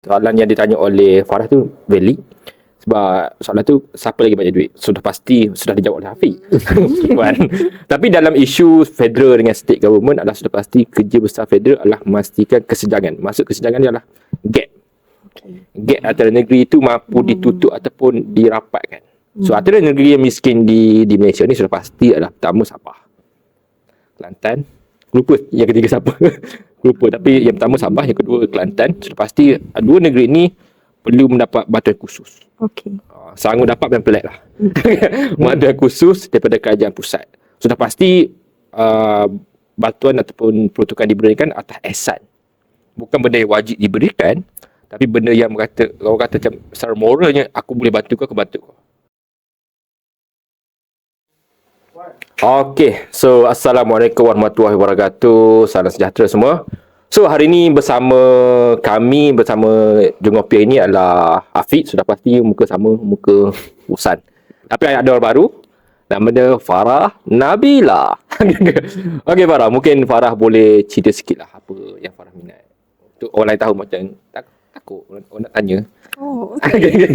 Soalan yang ditanya oleh Farah tu valid. Sebab soalan tu, siapa lagi banyak duit? Sudah pasti sudah dijawab oleh Hafiz. Kan? Tapi dalam isu federal dengan state government adalah sudah pasti kerja besar federal adalah memastikan kesenjangan. Maksud kesenjangan adalah gap. Gap antara negeri itu mampu ditutup ataupun dirapatkan. So antara negeri yang miskin di Malaysia ni sudah pasti adalah pertama Sabah, Kelantan, lupa yang ketiga siapa. Lupa, tapi yang pertama Sabah, yang kedua Kelantan. Sudah pasti dua negeri ni perlu mendapat bantuan khusus. Okey. Sanggup dapat yang pelik lah. Bantuan khusus daripada kerajaan pusat. Sudah pasti bantuan ataupun peruntukan diberikan atas ihsan. Bukan benda yang wajib diberikan, tapi benda yang orang kata macam secara moralnya, aku boleh bantu kau, aku bantu kau. Okay, so Assalamualaikum warahmatullahi wabarakatuh. Salam sejahtera semua. So hari ni bersama kami, bersama Jengopia ini adalah Hafiz. Sudah pasti muka sama, muka Usan. Tapi ada orang baru, nama dia Farah Nabila. Okay Farah, mungkin Farah boleh cerita sikit lah apa yang Farah minat. Untuk orang lain tahu macam takut orang nak tanya. Oh, okay.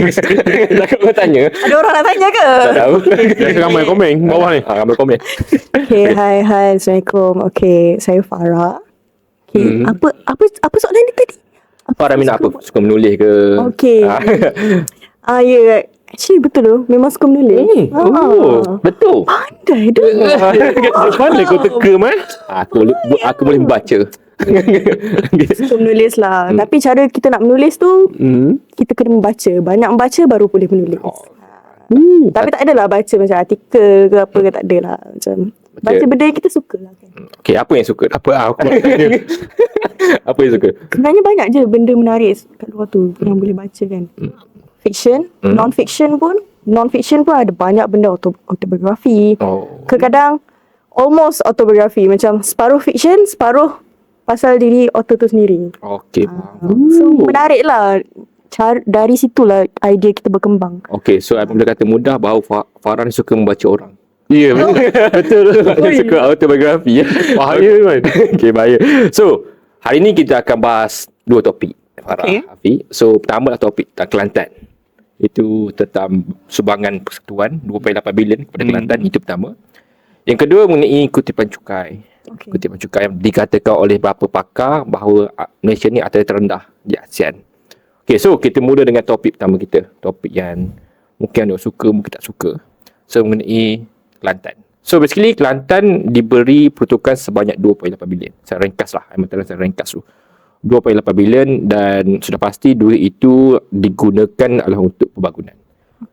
Takut orang tanya. Ada orang nak tanya ke? Tak tahu. Ramai komen bawah ni. Ramai komen. Okay, hai, Assalamualaikum. Okay, saya Farah. Okay, apa soalan ni tadi? Farah minat apa? Suka menulis ke? Okay. Ya, actually betul tu. Memang suka menulis. Betul. Pandai dah. Mana kau teka man? Aku boleh membaca. Suka menulis lah. Tapi cara kita nak menulis tu, kita kena membaca. Banyak membaca baru boleh menulis. Tapi tak adalah baca macam artikel ke apa ke, tak adalah. Macam baca benda yang kita suka lah kan. Okay, apa yang suka? Apa aku nak tanya? Apa yang suka? Sebenarnya banyak je benda menarik kat luar tu yang boleh baca kan. Fiction, non-fiction pun ada banyak benda autobiografi. Kadang-kadang almost autobiografi, macam separuh fiction, separuh pasal diri author tu sendiri. Okay. So menarik lah. Dari situlah idea kita berkembang. Okay, so I boleh kata mudah bahawa Farah ni suka membaca orang. Ya, betul. Dia suka autobiografi ya. Bahaya man. Okay, bahaya. So, hari ni kita akan bahas dua topik, Farah, Hafiz. So, pertama adalah topik tentang Kelantan. Itu tentang sumbangan persekutuan 2.8 bilion kepada Kelantan. Itu pertama. Yang kedua mengenai kutipan cukai. Kutipan cukai yang dikatakan oleh beberapa pakar bahawa Malaysia ni antara terendah di ASEAN. Okay, so kita mula dengan topik pertama kita. Topik yang mungkin anda suka, mungkin tak suka. So, mengenai Kelantan. So, basically Kelantan diberi peruntukan sebanyak 2.8 bilion. Saya ringkas lah. Saya ringkas dulu. 2.8 bilion dan sudah pasti duit itu digunakan adalah untuk pembangunan.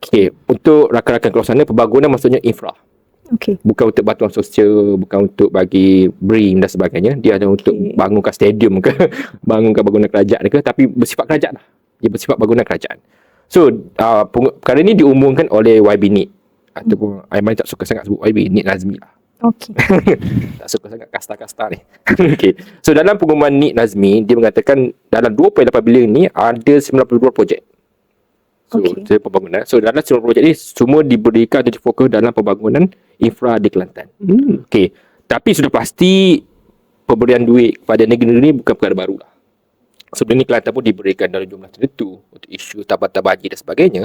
Okay, untuk rakan-rakan keluar sana, pembangunan maksudnya infra. Okay. Bukan untuk bantuan sosial, bukan untuk bagi BRIM dan sebagainya. Dia ada untuk bangunkan stadium ke, bangunkan bangunan kerajaan ke, tapi bersifat kerajaan lah. Dia bersifat bangunan kerajaan. So, perkara ini diumumkan oleh YB NIT. Ataupun Aiman tak suka sangat sebut YB, NIT Nazmi lah. Okay. Tak suka sangat kasta-kasta ni. Okay. So, dalam pengumuman NIT Nazmi, dia mengatakan dalam 2.8 bilion ni ada 92 projek. So, pembangunan. So, dalam 90 projek ni semua diberikan atau difokus dalam pembangunan infra di Kelantan. Okay. Tapi sudah pasti pemberian duit kepada negeri-negeri ni bukan perkara baru lah. Sebelum ni Kelantan pun diberikan dalam jumlah tertentu untuk isu tabatan haji dan sebagainya.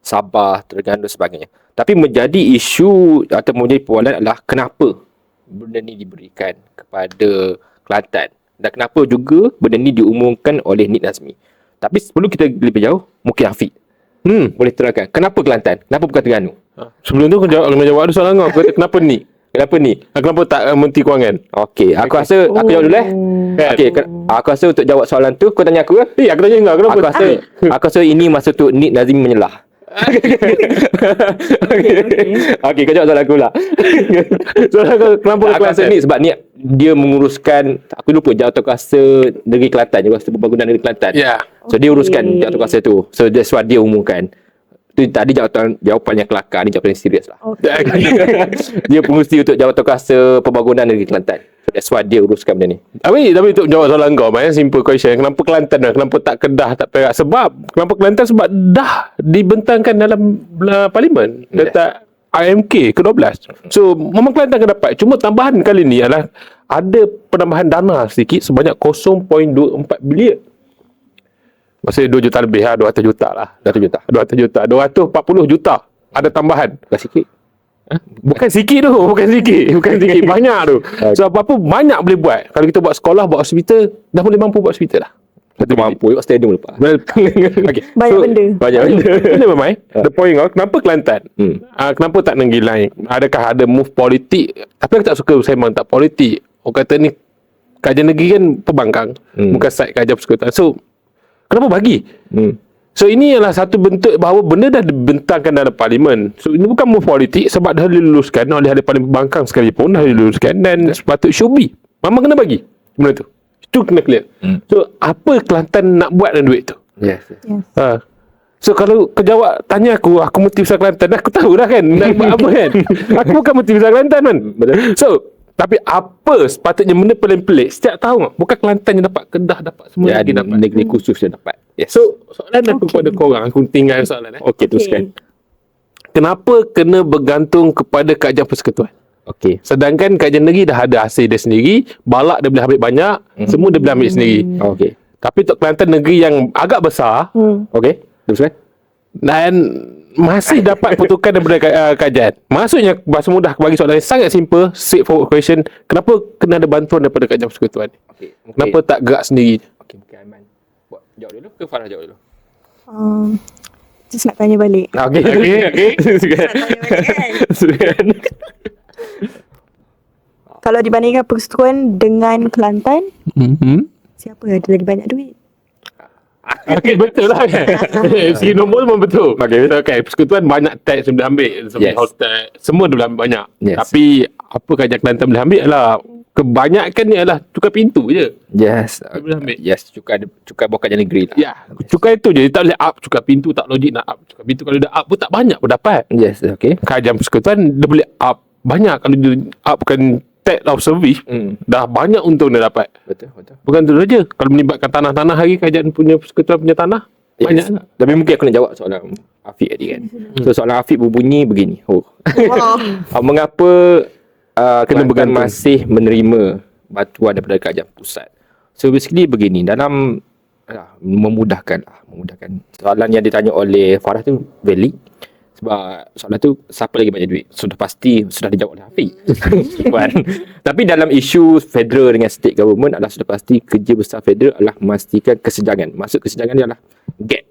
Sabah, Terengganu dan sebagainya. Tapi menjadi isu atau menjadi persoalan adalah kenapa benda ni diberikan kepada Kelantan. Dan kenapa juga benda ni diumumkan oleh NIT Nazmi. Tapi sebelum kita lebih jauh, mungkin Hafiz boleh terangkan kenapa Kelantan? Kenapa bukan Terengganu? Sebelum tu kena jawab ada soalan kau. Kenapa ni? Kenapa ni? Kenapa tak Menteri Kewangan? Okey, aku rasa aku jawab dulu Okey, aku rasa untuk jawab soalan tu kau tanya aku ke? Aku tanya kau kenapa? Aku rasa ini masa tu NIT Nazmi menyelah. Okey, kau jawab soalan aku pula. Soalan kau kenapa aku rasa ni sebab ni dia menguruskan, aku lupa jawatan kuasa negeri Kelantan, jawatan pembangunan negeri Kelantan. So dia uruskan jawatan kuasa tu. So that's why dia umumkan. Tu tadi jawapan yang kelakar, ni jawapan yang serius lah. Dia pengurusi untuk jawatan kuasa pembangunan negeri Kelantan. So that's why dia uruskan benda ni. Tapi untuk jawab soalan kau, simple question. Kenapa Kelantan dah? Kenapa tak Kedah, tak Perak? Kenapa Kelantan? Sebab dah dibentangkan dalam parlimen. Letak IMK ke-12. So memang Kelantan akan dapat. Cuma tambahan kali ni adalah ada penambahan dana sedikit sebanyak 0.24 bilion Maksudnya 2 juta lebih lah, 200 juta lah. 100 juta. 200 juta. 240 juta. Ada tambahan. Dah sikit. Bukan sikit tu, bukan sikit. Banyak tu. So apa-apa banyak boleh buat. Kalau kita buat sekolah, buat hospital, dah boleh mampu buat hospital lah. Satu mampu buat stadium lepas. Okay. Banyak benda. Banyak benda. Boleh Mamai? The point kau, kenapa Kelantan? Kenapa tak negeri lain? Adakah ada move politik? Tapi aku tak suka sembang tak politik. Orang kata ni, kajian negeri kan pembangkang. Bukan side kajian persekutuan. So, kenapa bagi? So, ini adalah satu bentuk bahawa benda dah dibentangkan dalam parlimen. So, ini bukan move politik sebab dah diluluskan oleh ahli parlimen pembangkang sekalipun, dah diluluskan dan sepatut should be. Memang kena bagi benda tu. Itu kena clear. So, apa Kelantan nak buat dengan duit tu? Yes. So kalau kau jawab, tanya aku multi besar Kelantan, aku tahu dah kan nak buat apa kan. Aku bukan multi besar Kelantan kan. So tapi apa sepatutnya benda paling pelik setiap tahun, bukan Kelantan yang dapat, Kedah dapat, semua lagi dapat. Negeri khusus yang dapat. Yes. So soalan aku kepada korang, aku tinggal soalan Okey, teruskan. Kenapa kena bergantung kepada kajian persekutuan? Okey. Sedangkan kajian negeri dah ada hasil dia sendiri, balak dia boleh ambil banyak, semua dia boleh ambil sendiri. Okey. Tapi untuk Kelantan, negeri yang agak besar, Okey. Teruskan. dan masih dapat pertukaran daripada kajian. Maksudnya bahasa mudah bagi soalan ni sangat simple, straightforward question. Kenapa kena ada bantuan daripada kajian persekutuan? Okey. Kenapa tak gerak sendiri? Okey, mungkin Aiman jawab dulu ke Farah jawab dulu? Just nak tanya balik. Okey. Silakan. Kalau dibandingkan persekutuan dengan Kelantan, siapa ada lagi banyak duit? Okey, betul lah kan. Segi nombor memang betul. Okey. So, okay, persekutuan banyak tax yang boleh ambil. Yes. Hotel, semua dia boleh ambil banyak. Yes. Tapi apa kajian Kelantan boleh ambil adalah kebanyakan ni adalah tukar pintu je. Yes. boleh ambil. Yes, cukai bukan kajian negeri lah. Ya, cukai tu je. Dia tak boleh up tukar pintu, tak logik nak up tukar pintu. Kalau dia up pun tak banyak pun dapat. Yes, okey. Kajian persekutuan dia boleh up banyak. Kalau dia upkan tax of service, dah banyak untung dia dapat. Betul. Bukan tu saja. Kalau melibatkan tanah-tanah hari, kajian punya persekutuan punya tanah, banyak lah. Tapi mungkin aku nak jawab soalan Afiq tadi kan. So soalan Afiq berbunyi begini. Mengapa Kena Kelantan bergantung. masih menerima bantuan daripada kerajaan pusat? So basically begini, dalam memudahkan. Soalan yang ditanya oleh Farah tu valid. Sebab soalan tu siapa lagi banyak duit? Sudah pasti sudah dijawab oleh Hafiz. Tapi dalam isu federal dengan state government adalah sudah pasti kerja besar federal adalah memastikan kesejangan. Maksud kesejangan dia adalah gap.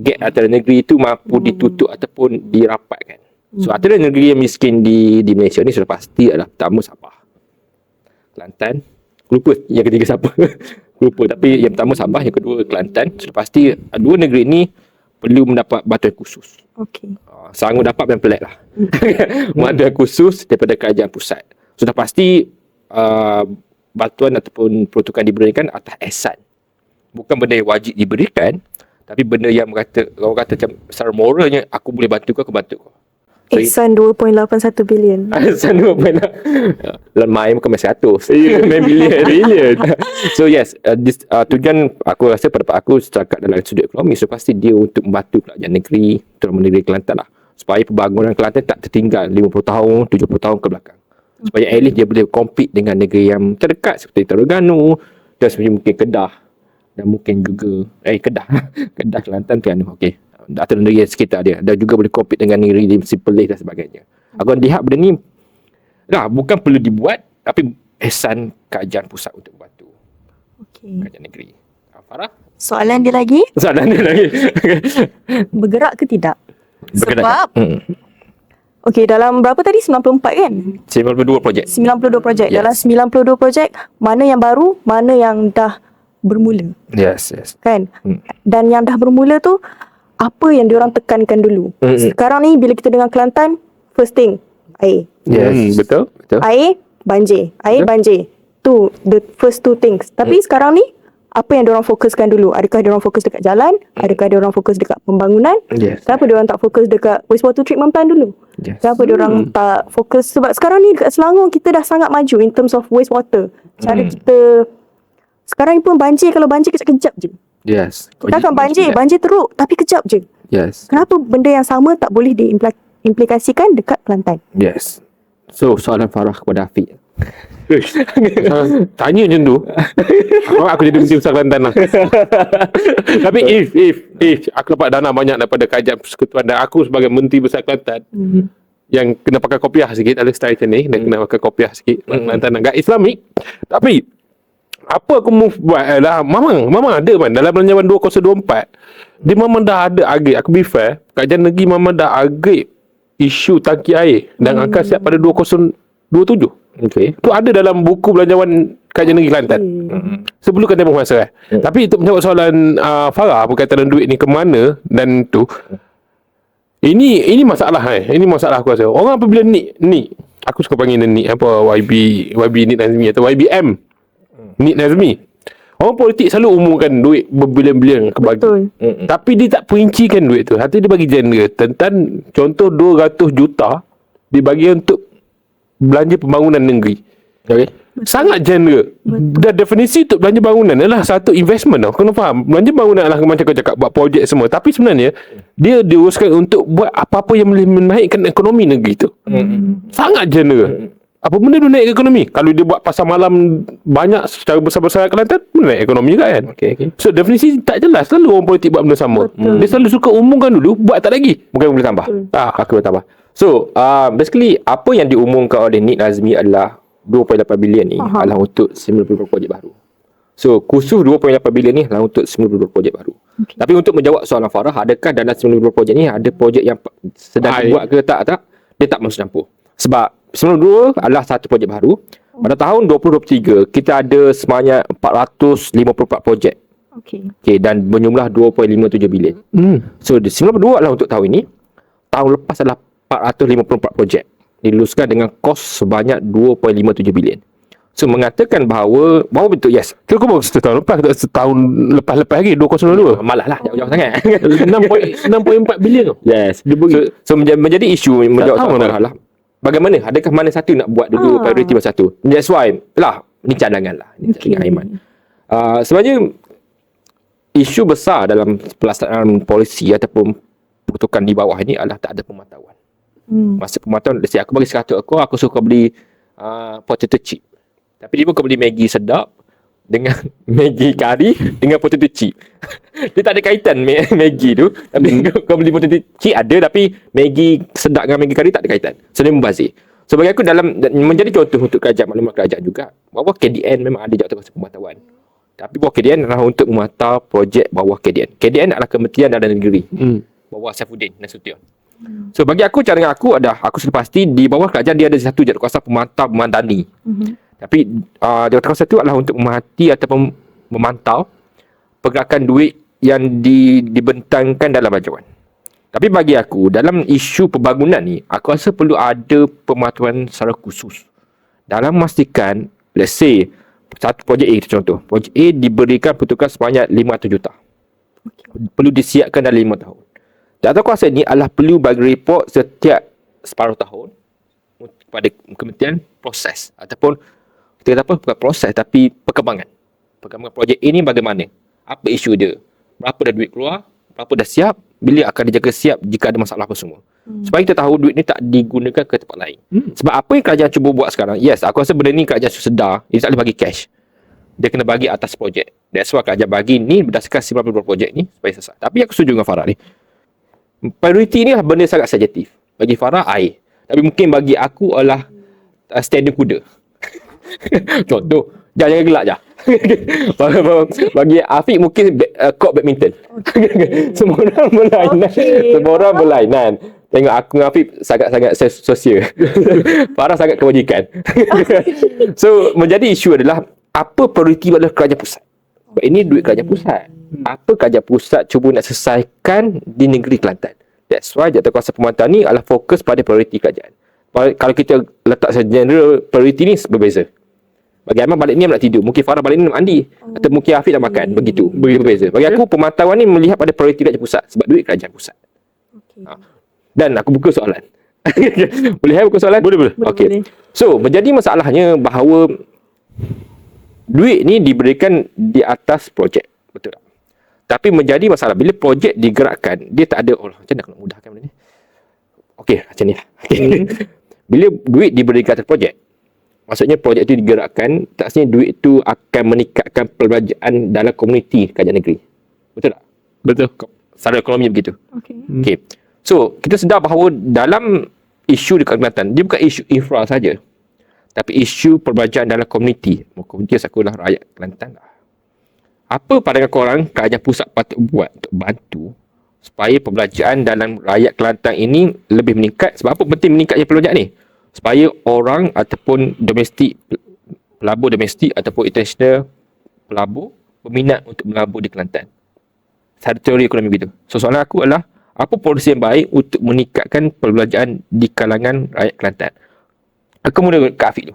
Gap antara negeri itu mampu ditutup ataupun dirapatkan. So antara negeri yang miskin di Malaysia ni sudah pasti adalah pertama Sabah, Kelantan. Lupa yang ketiga siapa. Lupa, tapi yang pertama Sabah, yang kedua Kelantan. Sudah pasti dua negeri ini perlu mendapat bantuan khusus. Okey. Sanggup dapat yang pelik lah. Bantuan khusus daripada kerajaan pusat. Sudah pasti bantuan ataupun peruntukan diberikan atas ihsan. Bukan benda yang wajib diberikan, tapi benda yang orang kata macam secara moralnya, aku boleh bantu kau, aku bantu kau. So, Ihsan 2.81 bilion. ihsan dua pernah. Main bukan masih 100. Main bilion. So yes, tujuan aku rasa pada aku setakat dalam sudut ekonomi, so pasti dia untuk membantu kerajaan negeri, terutama negeri Kelantan lah, supaya pembangunan Kelantan tak tertinggal 50 tahun, 70 tahun ke belakang. Supaya at least dia boleh compete dengan negeri yang terdekat seperti Terengganu dan seperti mungkin Kedah dan mungkin juga Kedah, Kelantan, Terengganu. Okey. Atau negeri sekitar dia, dan juga boleh compete dengan negeri di Perlis dan sebagainya. Aku lihat benda ni bukan perlu dibuat, tapi ihsan kerajaan pusat untuk bantu kerajaan negeri. Farah? Soalan dia lagi, Soalan dia lagi. bergerak ke tidak? Bergerak. Sebab okey, dalam berapa tadi? 94 kan? 92 projek. 92 projek. Yes. Dalam 92 projek, mana yang baru, mana yang dah bermula, Yes. kan? Dan yang dah bermula tu, apa yang diorang tekankan dulu? Sekarang ni bila kita dengar Kelantan, first thing, air. Yes. Betul. Air, banjir. Air, banjir. Tu, the first two things. Tapi sekarang ni, apa yang diorang fokuskan dulu? Adakah diorang fokus dekat jalan? Adakah diorang fokus dekat pembangunan? Yes. Kenapa diorang tak fokus dekat wastewater treatment plant dulu? Yes. Kenapa diorang tak fokus? Sebab sekarang ni dekat Selangor kita dah sangat maju in terms of wastewater. Cara kita, sekarang ni pun banjir, kalau banjir kejap-kejap je. Yes. Kita akan banjir teruk tapi kejap je. Yes. Kenapa benda yang sama tak boleh diimplikasikan dekat Kelantan? Yes. So soalan Farah kepada Afiq. Tanya macam tu. Aku jadi Menteri Besar Kelantan lah. Tapi if aku dapat dana banyak daripada kerajaan persekutuan dan aku sebagai Menteri Besar Kelantan yang kena pakai kopiah sikit, ada style macam ni, dan kena pakai kopiah sikit, Kelantan agak Islamik. Tapi apa aku move buat adalah Mamang ada man dalam Belanjawan 2024 dia memang dah ada agri. Aku be fair, kerajaan negeri memang dah agri isu tangki air dan akan siap pada 2027. Okey. Tu ada dalam buku Belanjawan Kerajaan Negeri Kelantan. Sebelum kan tempoh masa Tapi untuk menjawab soalan Farah berkaitan dengan duit ni ke mana dan tu, ini masalah Ini masalah aku rasa. Orang apabila ni aku suka panggil dia ni apa YB Nik Nazmi atau YBM Nik Nazmi. Orang politik selalu umumkan duit berbilion-bilion kebagi. Betul. Tapi dia tak perincikan duit tu. Hati dia bagi genre tentang contoh 200 juta dibagi untuk belanja pembangunan negeri. Okey. Sangat genre. Dan definisi untuk belanja bangunan adalah satu investment tau. Kena faham. Belanja bangunan adalah macam kau cakap buat projek semua. Tapi sebenarnya dia diuruskan untuk buat apa-apa yang boleh menaikkan ekonomi negeri tu. Sangat genre. Apa benda dia naik ekonomi? Kalau dia buat pasar malam banyak secara besar-besar Kelantan, naik ekonomi juga kan? Okey. So definisi tak jelas. Selalu orang politik buat benda sama. Dia selalu suka umumkan dulu, buat tak lagi. Bukan boleh tambah. Aku boleh tambah. So, basically apa yang diumumkan oleh Nik Nazmi adalah 2.8 bilion ni adalah untuk 92 projek baru. So, khusus 2.8 bilion ni adalah untuk 92 projek baru. Tapi untuk menjawab soalan Farah, adakah dalam 92 projek ni ada projek yang sedang dibuat ke tak? Dia tak masuk campur. Sebab 92 adalah satu projek baru. Pada tahun 2023, kita ada sebanyak 454 projek. Okay, dan berjumlah 2.57 bilion. So, 92 adalah untuk tahun ini. Tahun lepas adalah 454 projek. Diluluskan dengan kos sebanyak 2.57 bilion. So, mengatakan bahawa betul, yes. Kau baru setahun lepas atau setahun lepas lagi 2022? Malah lah, jauh-jauh sangat. 6.4 bilion tu. Yes. So menjadi isu menjawab tahu soalan lah. Bagaimana? Adakah mana satu nak buat dulu prioriti mana satu? That's why lah, ni cadangan lah. Ni cadangan Aiman. Sebenarnya isu besar dalam pelaksanaan polisi ataupun pertukan di bawah ini adalah tak ada pemantauan. Masa pemantauan, let's say aku bagi 100 ekor, aku suka beli potato chip. Tapi dia pun kau beli Maggi sedap dengan Maggi kari dengan potato chip. Dia tak ada kaitan Maggi tu. Tapi kau beli potato chip ada, tapi Maggi sedap dengan Maggi kari tak ada kaitan. So dia membazir. So bagi aku dalam menjadi contoh untuk kerajaan, maklumat kerajaan juga, bahawa KDN memang ada jawatan pemantauan. Tapi bawah KDN adalah untuk memantau projek bawah KDN. KDN adalah Kementerian Dalam Negeri. Bawah Saifuddin Nasution. So bagi aku, cara dengan aku sudah pasti di bawah kerajaan dia ada satu jawatankuasa pemantau pemandani. Tapi jawatankuasa itu adalah untuk memerhati ataupun memantau pergerakan duit yang dibentangkan dalam belanjawan. Tapi bagi aku, dalam isu pembangunan ni, aku rasa perlu ada pemantauan secara khusus dalam memastikan, let's say satu projek A, contoh projek A diberikan pertukaran sebanyak 500 juta. Perlu disiapkan dalam 5 tahun. Jawatankuasa ni adalah perlu bagi report setiap separuh tahun kepada kementerian proses ataupun kita kata apa, bukan proses tapi perkembangan projek ini bagaimana, apa isu dia, berapa dah duit keluar, berapa dah siap, bila akan dijaga siap jika ada masalah apa semua. Supaya kita tahu duit ni tak digunakan ke tempat lain. Sebab apa yang kerajaan cuba buat sekarang, yes, aku rasa benda ni kerajaan sedar, dia tak boleh bagi cash, dia kena bagi atas projek. That's why kerajaan bagi ni berdasarkan 92 projek ni supaya selesai. Tapi aku setuju dengan Farah ni, prioriti ni lah benda sangat subjektif. Bagi Farah air, tapi mungkin bagi aku adalah stadium kuda. Contoh, jangan gelak je. Bagi Afiq mungkin court badminton. Semua orang berlainan. Semua orang berlainan. Tengok aku dengan Afiq sangat-sangat sosial. Farah sangat kebajikan. So menjadi isu adalah apa prioriti adalah kerajaan pusat. Sebab ini duit kerajaan pusat. Apa kerajaan pusat cuba nak selesaikan di negeri Kelantan. That's why jawatankuasa pemantauan ni adalah fokus pada prioriti kerajaan. Kalau kita letak secara general, prioriti ni berbeza. Bagi Aiman balik ni nak tidur, mungkin Farah balik ni nak mandi, atau mungkin Afiq nak makan. Begitu berbeza. Bagi aku pemantauan ni melihat pada prioriti kerajaan pusat, sebab duit kerajaan pusat. Dan aku buka soalan. Boleh buka soalan? Boleh. Okey. So menjadi masalahnya bahawa duit ni diberikan di atas projek, betul tak? Tapi menjadi masalah bila projek digerakkan, dia tak ada macam mana nak mudahkan benda ni. Okey, macam ni lah. Bila duit diberikan atas projek, Maksudnya projek itu digerakkan, tak sebenarnya duit itu akan meningkatkan perbelanjaan dalam komuniti kerajaan negeri. Betul tak? Betul. Secara ekonomi begitu. Okay. Okay. So, kita sedar bahawa dalam isu di Kelantan, dia bukan isu infra saja. Tapi isu perbelanjaan dalam komuniti. Komuniti sekolah rakyat Kelantan lah. Apa pandangan korang kerajaan pusat patut buat untuk bantu supaya perbelanjaan dalam rakyat Kelantan ini lebih meningkat? Sebab apa penting meningkatnya perbelanjaan ni? Supaya orang ataupun domestik, pelabur domestik ataupun international pelabur berminat untuk melabur di Kelantan. Secara teori ekonomi begitu. So, soalan aku adalah, apa polisi yang baik untuk meningkatkan perbelanjaan di kalangan rakyat Kelantan? Aku mula ke Afiq tu.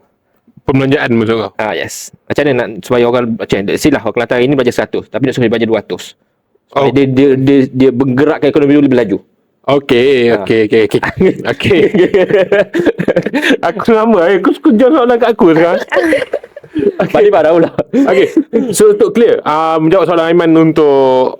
Perbelanjaan maksud kau? Yes. Macam mana nak supaya orang, macam silah orang Kelantan ini belajar 100 tapi nak suruh dia belajar 200. Oh. Dia bergerakkan ekonomi dulu lebih laju. Okey. Aku lama aku suka jawab soalan kat aku sekarang. Balik pada pula. Okey. So untuk clear, menjawab soalan Aiman untuk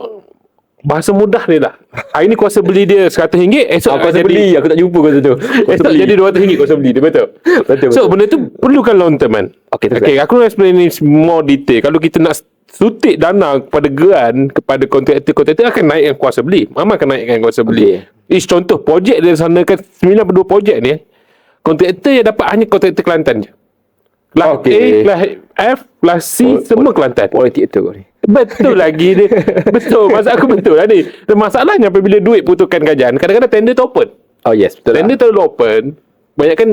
bahasa mudah ni lah. Hari ni kuasa beli dia RM100, esok Aku rasa beli, aku tak jumpa kata tu. esok jadi RM200 kuasa beli dia, betul? Betul. So benda tu perlukan long term kan. Okey, Aku nak explain ni more detail. Kalau kita nak suntik dana kepada geran, kepada kontraktor akan naikkan kuasa beli. Mama akan naikkan kuasa beli. Contoh projek dia sana kan 92 projek ni. Kontraktor yang dapat hanya kontraktor Kelantan je. Kelas A, kelas F, kelas C, semua Kelantan. Politik tu kau ni. Betul lagi dia. Betul. Maksud aku betul lah ni. Dan masalahnya apabila duit putuskan kerajaan, kadang-kadang tender tu open. Oh yes, betul Tender terlalu open. Banyak kan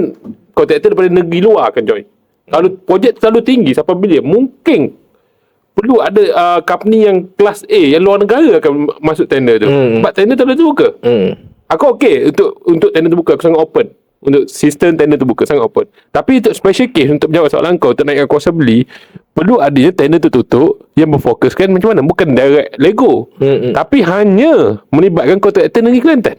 kontraktor daripada negeri luar akan join. Kalau projek terlalu tinggi sampai bila mungkin perlu ada company yang kelas A yang luar negara akan masuk tender tu. Sebab tender terlalu terbuka. Aku okey untuk tender terbuka, aku sangat open. Untuk sistem tender terbuka sangat open. Tapi untuk special case, untuk menjawab soalan kau, untuk naikkan kuasa beli, perlu adanya tender tertutup yang berfokuskan macam mana, bukan direct Lego. Tapi hanya melibatkan kontraktor negeri Kelantan.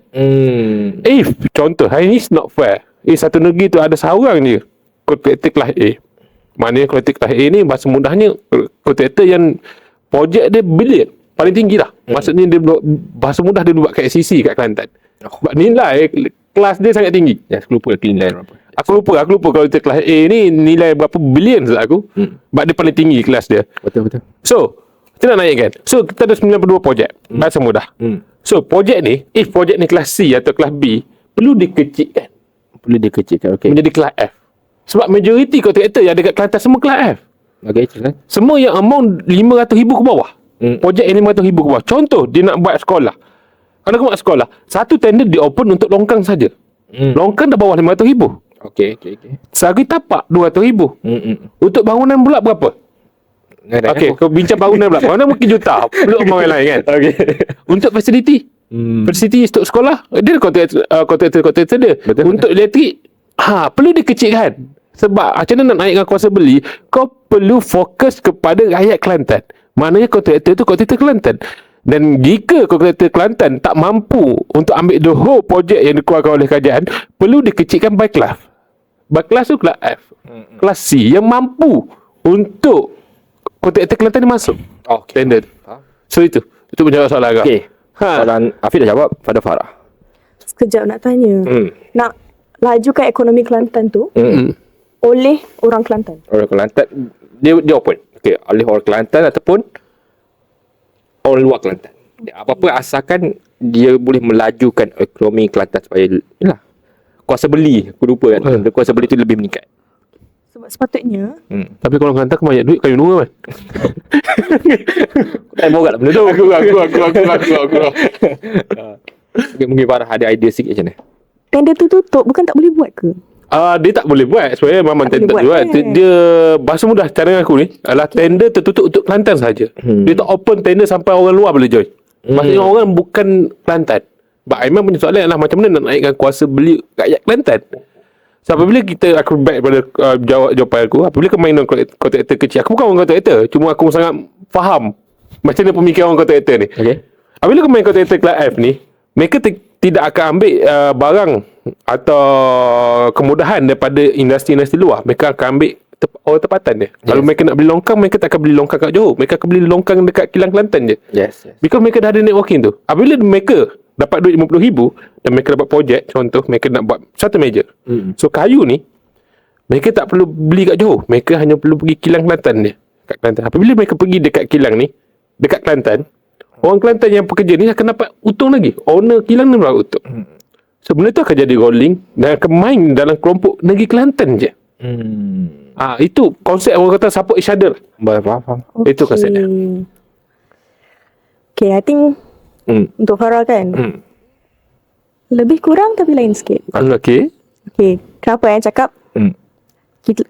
If contoh hari ni not fair, satu negeri tu ada seorang je kontraktor kelas A. Maknanya kontraktor kelas A ni bahasa mudahnya kontraktor yang projek dia bilion, paling tinggi lah. Maksudnya dia bahasa mudah dia buat kat SCC kat Kelantan. Sebab nilai kelas dia sangat tinggi. Ya, aku lupa nilai berapa. Aku lupa kalau kita kelas A ni nilai berapa bilion sebab aku. Sebab dia paling tinggi kelas dia. Betul. So, kita nak naikkan. So, kita ada 92 projek. Bahasa mudah. So, projek ni, if projek ni kelas C atau kelas B, perlu dikecilkan. Okey. Menjadi kelas F. Sebab majoriti kontraktor yang ada kat Kelantan semua kelas F. Okey, cerita. Semua yang amount RM500,000 ke bawah. Projek yang RM500,000 ke bawah. Contoh, dia nak buat sekolah. Kalau kau buat sekolah, satu tender dia open untuk longkang saja. Longkang dah bawah RM500,000. Okey. Sehari tapak RM200,000. Untuk bangunan pula berapa? Okey, kau bincang bangunan pula. Bangunan mungkin juta. Belum orang lain kan? Okey. Untuk fasiliti. Fasiliti untuk sekolah, dia kontraktor dia. Betul. Untuk elektrik, perlu dikecilkan. Sebab macam mana nak naikkan kuasa beli, kau perlu fokus kepada rakyat Kelantan. Maknanya kontraktor tu kontraktor Kelantan. Dan jika kontraktor Kelantan tak mampu untuk ambil the whole projek yang dikeluarkan oleh kerajaan, perlu dikecilkan by kelas. By kelas tu kelas F. Kelas C yang mampu untuk kontraktor Kelantan ni masuk. Tender tu. So itu menjawab soalan kau. Okey. Soalan Afiq dah jawab, pada Farah. Sekejap nak tanya. Nak lajukan ekonomi Kelantan tu oleh orang Kelantan. Orang Kelantan dia open. Okey, oleh orang Kelantan ataupun orang luar Kelantan. Apa-apa asalkan dia boleh melajukan ekonomi Kelantan supaya yalah, kuasa beli, aku lupa kan. Kuasa beli tu lebih meningkat. Sebab sepatutnya Tapi kalau Kelantan kau banyak duit, kayu nua kan? Tak borak lah benda tu. Aku. Mungkin Farah ada idea sikit macam mana. tender tu tutup, bukan tak boleh buat ke? Dia tak boleh buat sebenarnya memang Tak tender boleh buat, buat. Dia bahasa mudah cara aku ni adalah tender tertutup untuk Kelantan saja. Dia tak open tender sampai orang luar boleh join. Maksudnya orang bukan Kelantan. But Aiman punya soalan adalah macam mana nak naikkan kuasa beli rakyat Kelantan. So apabila aku back pada jawapan aku, apabila kau main dengan kontraktor kecil, aku bukan orang kontraktor, cuma aku sangat faham macam mana pemikiran orang kontraktor ni. Okey. Apabila kau main kontraktor kelas F ni, mereka tidak akan ambil barang atau kemudahan daripada industri-industri luar. Mereka akan ambil orang tempatan dia. Kalau mereka nak beli longkang, mereka tak akan beli longkang kat Johor. Mereka akan beli longkang dekat Kilang Kelantan je. Yes. Because mereka dah ada networking tu. Apabila mereka dapat duit RM50,000 dan mereka dapat projek, contoh mereka nak buat satu meja. So kayu ni Mereka tak perlu beli kat Johor. Mereka hanya perlu pergi kilang Kelantan dia. Kat Kelantan. Apabila mereka pergi dekat kilang ni, dekat Kelantan, orang Kelantan yang pekerja ni akan dapat untung lagi. Owner kilang ni dapat untung. So benda tu akan jadi rolling dan akan main dalam kelompok negeri Kelantan je. Itu konsep orang kata support each other. Faham. Itu konsepnya. Okay, I think untuk Farah kan, lebih kurang tapi lain sikit. Okay. Okay, kenapa cakap?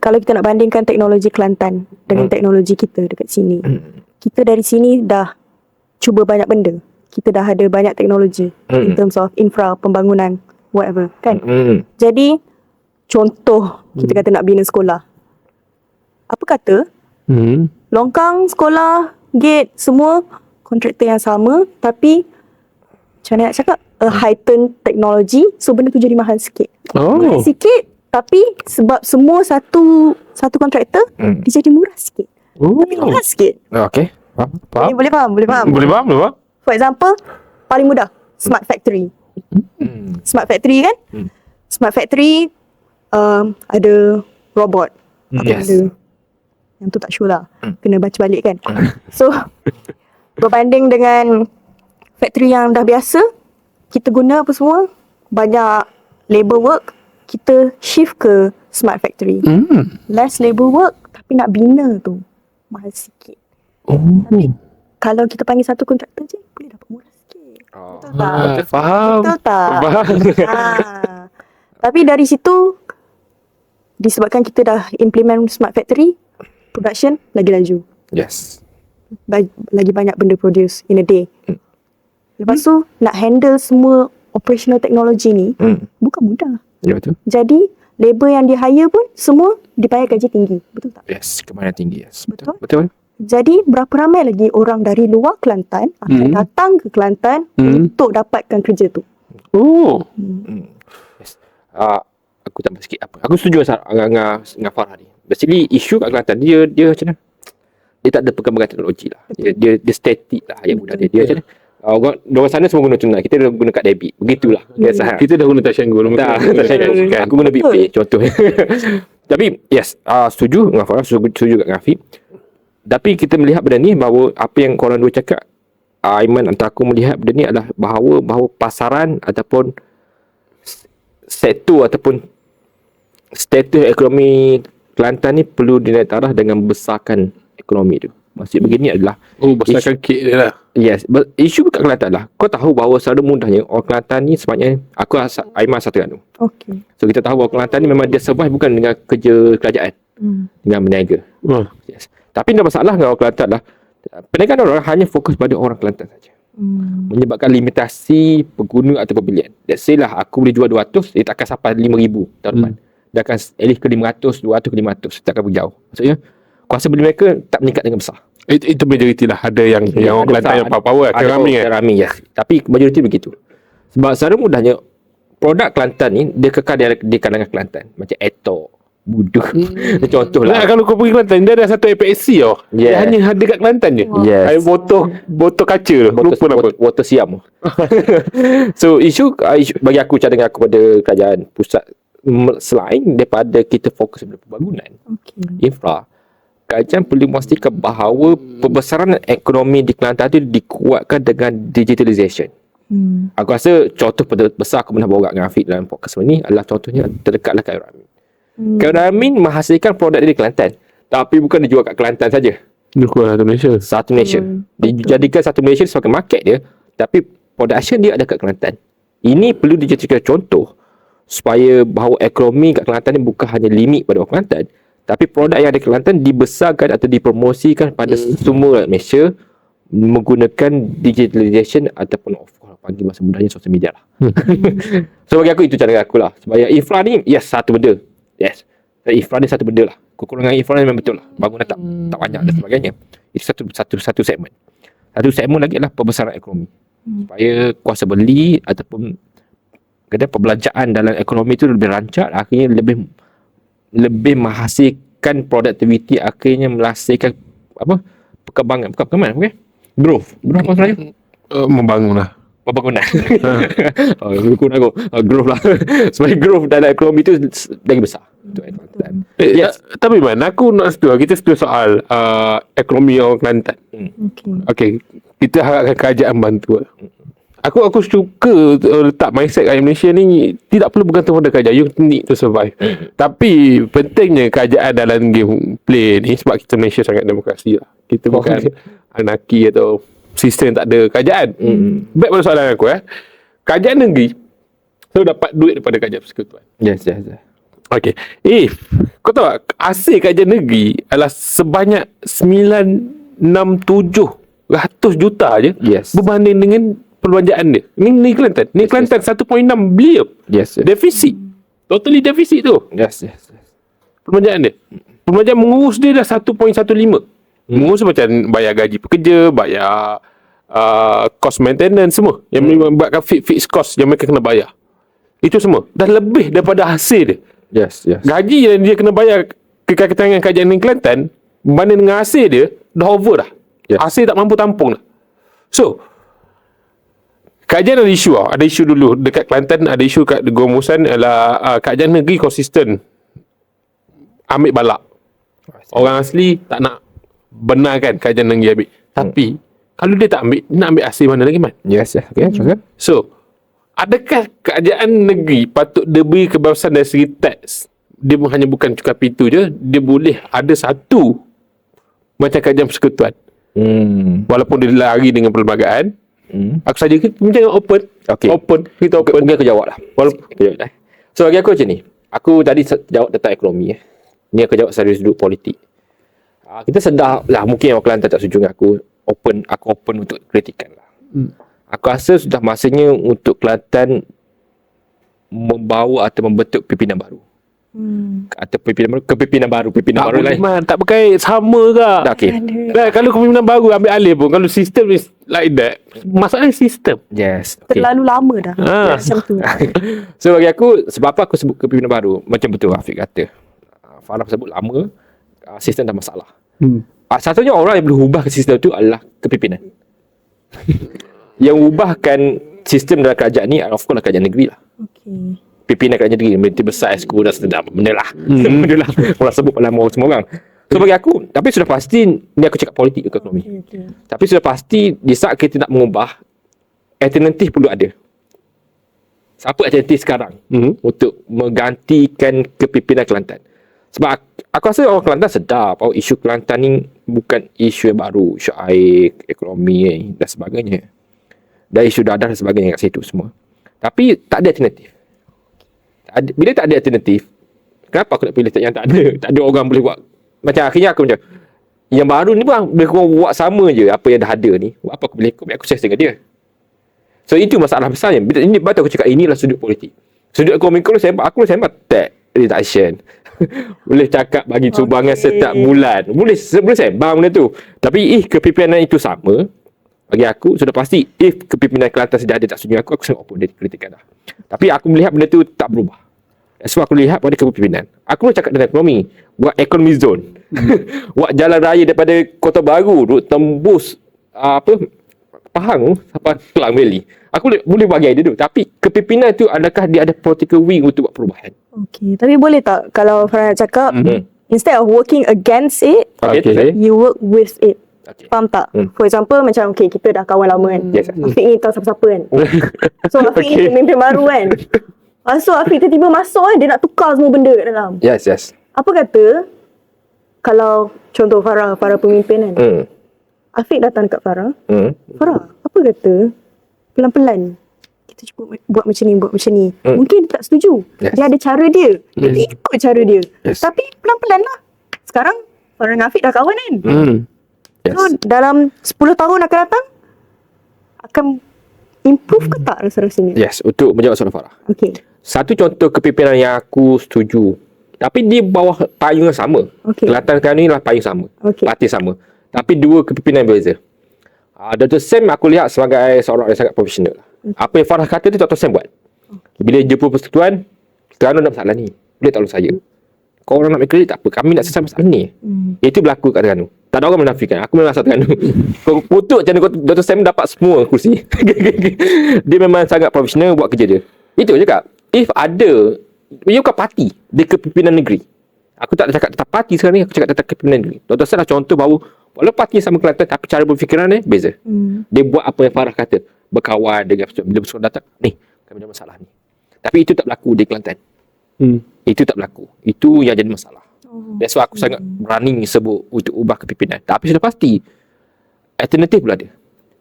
Kalau kita nak bandingkan teknologi Kelantan dengan teknologi kita dekat sini, kita dari sini dah cuba banyak benda. Kita dah ada banyak teknologi in terms of infra, pembangunan, whatever, kan? Jadi, contoh kita kata nak bina sekolah. Apa kata? Longkang, sekolah, gate, semua kontraktor yang sama, tapi macam mana nak cakap? A heightened technology, so benda tu jadi mahal sikit. Mahal sikit, tapi sebab semua satu kontraktor, dia jadi murah sikit. Tapi mahal sikit. Okay. Faham? Boleh faham? Boleh faham? For example, paling mudah, smart factory. Smart factory kan? Smart factory ada robot. Apa benda? Yang tu tak sure lah. Kena baca balik kan? So, berbanding dengan factory yang dah biasa, kita guna apa semua, banyak labor work, kita shift ke smart factory. Less labor work, tapi nak bina tu mahal sikit. Tapi kalau kita panggil satu kontraktor je, boleh dapat murah sikit. Betul tak? Faham. Betul tak? Faham. Tapi dari situ, disebabkan kita dah implement smart factory, production lagi laju. Yes. Lagi banyak benda produce in a day. Lepas tu, nak handle semua operational technology ni, bukan mudah. Ya, betul. Jadi, labor yang dia hire pun, semua dibayar gaji tinggi. Betul tak? Yes, kemahiran tinggi. Yes. Betul. Betul. Jadi, berapa ramai lagi orang dari luar Kelantan akan datang ke Kelantan untuk dapatkan kerja tu. Yes. Aku tambah sikit apa. Aku setuju dengan Farah ni. Basically, isu kat Kelantan, dia macam mana? Dia tak ada perkembangan teknologi lah. Dia static lah yang mudah dia. Dia macam mana? Orang sana semua guna tunai. Kita dah guna kad debit. Begitulah. Biasa. Kita dah guna touch and go. Aku guna BPay contoh. Tapi yes, setuju dengan Farah, setuju dengan Afiq. Tapi kita melihat benda ni bahawa apa yang korang dua cakap, Aiman atau aku melihat benda ni adalah bahawa pasaran ataupun sektor ataupun status ekonomi Kelantan ni perlu dinaik taraf dengan besarkan ekonomi tu. Maksud begini adalah besarkan kek dia lah. Yes, isu kat Kelantan lah. Kau tahu bahawa secara mudahnya orang Kelantan ni sebenarnya, Aiman satu tu. Okay. So kita tahu bahawa Kelantan ni memang dia survive bukan dengan kerja kerajaan, dengan berniaga. Yes. Tapi ada masalah dengan orang Kelantan lah. Perniagaan orang hanya fokus pada orang Kelantan saja. Menyebabkan limitasi pengguna atau pembelian. Let's say lah aku boleh jual 200, dia tak akan sampai 5,000 tahun depan. Dia akan at least ke 500, 200 ke 500. Tak akan berjauh. Maksudnya, kuasa beli mereka tak meningkat dengan besar. Itu majoriti lah. Ada yang orang Kelantan yang power. Ada rami ya. Tapi majoriti begitu. Sebab secara mudahnya, produk Kelantan ni, dia kekal di kalangan Kelantan. Macam Etok, Budu. Contoh lah. Kalau kau pergi Kelantan, dia ada satu APSC tau. Yeah. Dia hanya ada kat Kelantan je. Yes. Air botol kaca tu. Lupa nama. Water siam. So isu bagi aku cara dengan aku pada kerajaan pusat, selain daripada kita fokus pada pembangunan infra, kerajaan perlu memastikan bahawa pembesaran ekonomi di Kelantan itu dikuatkan dengan digitalization. Aku rasa contoh besar aku pernah bawa dengan Afiq dalam podcast ini adalah contohnya terdekatlah Khairul Amin. Khairul Amin menghasilkan produk dari Kelantan, tapi bukan dijual kat Kelantan saja. Dia keluar satu Malaysia. Satu Malaysia. Dijadikan satu Malaysia sebagai market dia, tapi production dia ada kat Kelantan. Ini perlu dijadikan contoh supaya bahawa ekonomi kat Kelantan ni bukan hanya limit pada orang Kelantan, tapi produk yang ada di Kelantan dibesarkan atau dipromosikan pada semua Malaysia menggunakan digitalization ataupun panggil bahasa mudahnya sosial media lah. So bagi aku itu cara aku lah. Supaya infra ni yes satu benda. Yes. Infra ni satu benda lah. Kekurangan infra ni memang betul lah. Bangunan tak banyak dan sebagainya. Itu satu segmen. Satu segmen lagi adalah pembesaran ekonomi. Supaya kuasa beli ataupun perbelanjaan dalam ekonomi itu lebih rancak, akhirnya lebih menghasilkan produktiviti, akhirnya menghasilkan perkembangan, bukan perkembangan, growth apa sebenarnya? Membangun lah. pembangunan. Lebih kurang aku. Growth lah. Sebab growth dalam ekonomi tu lagi besar untuk Kelantan. Yes. Tapi man, aku nak setuju. Kita setuju soal ekonomi orang Kelantan. Okay. Kita harapkan kerajaan bantu. Aku suka letak mindset rakyat Malaysia ni tidak perlu bergantung pada kerajaan. You need to survive. Tapi pentingnya kerajaan dalam game play ni sebab kita Malaysia sangat demokrasi lah. Kita bukan anarki atau sistem tak ada kerajaan. Baik pada soalan aku kerajaan negeri selalu dapat duit daripada kerajaan persekutuan. Yes. Okay. Kau tahu tak, hasil kerajaan negeri adalah sebanyak 967 juta je. Yes. Berbanding dengan perbelanjaan dia. Ni Kelantan. Ni Kelantan 1.6 bilion. Yes. Defisit. Totally defisit tu. Yes. Perbelanjaan dia. Perbelanjaan mengurus dia dah 1.15. Mengurus macam bayar gaji pekerja, bayar cost maintenance semua. Yang menyebabkan fixed cost yang mereka kena bayar. Itu semua. Dah lebih daripada hasil dia. Yes. Gaji yang dia kena bayar kekangan kerajaan negeri Kelantan berbanding dengan hasil dia dah over dah. Yes. Hasil tak mampu tampung dah. So, kerajaan ada isu Ada isu dulu dekat Kelantan, ada isu kat Gomusan adalah kerajaan negeri konsisten ambil balak. Orang asli tak nak benarkan kerajaan negeri ambil. Tapi kalau dia tak ambil, nak ambil hasil mana lagi man? Yes. Okay. So, adakah kerajaan negeri patut diberi kebebasan dari segi teks? Dia hanya bukan cukai pintu je, dia boleh ada satu macam kerajaan persekutuan. Walaupun dia lari dengan perlembagaan, aku saja macam open. Okay. Kita open. Mungkin aku jawab lah. So bagi aku macam ni. Aku tadi jawab tentang ekonomi. Ni aku jawab dari sudut politik. Kita sedar lah, mungkin orang Kelantan tak setuju dengan aku. Aku open untuk kritikan lah. Aku rasa sudah masanya untuk Kelantan membawa atau membentuk pimpinan baru. Atau kepimpinan baru lain. Man, tak berkait sama ke? Okay. Kalau kepimpinan baru ambil alih pun, kalau sistem is like that, masalahnya sistem. Yes. Okay. Terlalu lama dah. Macam tu. So bagi aku, sebab apa aku sebut kepimpinan baru? Macam betul Afiq kata. Farah sebut lama, sistem dah masalah. Satunya orang yang boleh ubah ke sistem tu adalah kepimpinan. Yang ubahkan sistem dalam kerajaan ni, of course, kerajaan negeri lah. Okay. Pimpinan kerajaan negeri, Menteri Besar, Esko dan sedap. Benda lah. Orang sebut nama semua orang. So bagi aku, tapi sudah pasti, ni aku cakap politik ke ekonomi. Okay. Tapi sudah pasti, di saat kita nak mengubah, alternatif perlu ada. Siapa alternatif sekarang untuk menggantikan kepimpinan Kelantan? Sebab aku rasa orang Kelantan sedar bahawa isu Kelantan ni bukan isu yang baru. Isu air, ekonomi dan sebagainya. Dan isu dadah dan sebagainya kat situ semua. Tapi tak ada alternatif. Bila tak ada alternatif, kenapa aku nak pilih yang tak ada? Tak ada orang boleh buat. Macam akhirnya aku macam, yang baru ni pun boleh buat sama je apa yang dah ada ni. Buat apa aku boleh aku share dengan dia. So itu masalah besarnya. Ini betul aku cakap, inilah sudut politik. Sudut ekonomi aku sembang tax reduction. Boleh cakap bagi sumbangan setiap bulan. Boleh sembang benda tu. Tapi kepimpinan itu sama. Bagi aku sudah pasti, if kepimpinan Kelantan sudah ada tak setuju aku sangat open dia kritikan dah. Tapi aku melihat benda tu tak berubah. Sebab aku lihat pada kepimpinan. Aku boleh cakap tentang ekonomi. Buat economy zone. Buat jalan raya daripada Kota Baru, tembus Pahang sampai Klang Valley. Aku boleh bagi idea tu. Tapi kepimpinan tu, adakah dia ada political wing untuk buat perubahan? Okay. Tapi boleh tak kalau Farah cakap, instead of working against it, you work with it. Okay. Faham tak? For example, macam kita dah kawan lama kan. Yes. Afiq ni tahu siapa-siapa kan. So Afiq ni pemimpin baru kan. So Afiq tiba-tiba masuk dia nak tukar semua benda kat dalam. Yes. Apa kata kalau contoh Farah pemimpin kan. Afiq datang dekat Farah. Farah, apa kata pelan-pelan kita cuba buat macam ni. Mungkin dia tak setuju. Yes. Dia ada cara dia. Dia ikut cara dia. Yes. Tapi pelan-pelan lah. Sekarang Farah dengan Afiq dah kawan kan. Yes. So dalam 10 tahun akan datang akan improve ke tak rasa-rasanya? Yes, untuk menjawab soalan Farah. Okay. Satu contoh kepimpinan yang aku setuju. Tapi di bawah payung yang sama. Okay. Kelantan sekarang ni lah payung sama. Okay. Parti sama. Tapi dua kepimpinan berbeza. Dr. Sam aku lihat sebagai seorang yang sangat profesional. Apa yang Farah kata tu Dr. Sam buat. Bila jumpa persekutuan, kerana ada masalah ni, boleh tolong saya. Kau orang nak ambil kredit tak apa. Kami nak selesai masalah ni. Itu berlaku kat Terengganu. Tak ada orang menafikan. Aku memang satakan kau kutuk macam mana Dr. Sam dapat semua kursi. Dia memang sangat profesional buat kerja dia. Itu je cakap. If ada, dia bukan parti, dia kepimpinan negeri. Aku tak cakap tentang parti sekarang ni, aku cakap tentang kepimpinan negeri. Dr. Sam dah contoh bahawa walaupun parti sama Kelantan, tapi cara berfikiran dia beza. Dia buat apa yang Farah kata, berkawan dengan bila bersuara datang, ni kami ada masalah ni. Tapi itu tak berlaku di Kelantan. Itu tak berlaku. Itu yang jadi masalah. That's why aku sangat berani sebut untuk ubah kepimpinan. Tapi sudah pasti alternatif pula dia.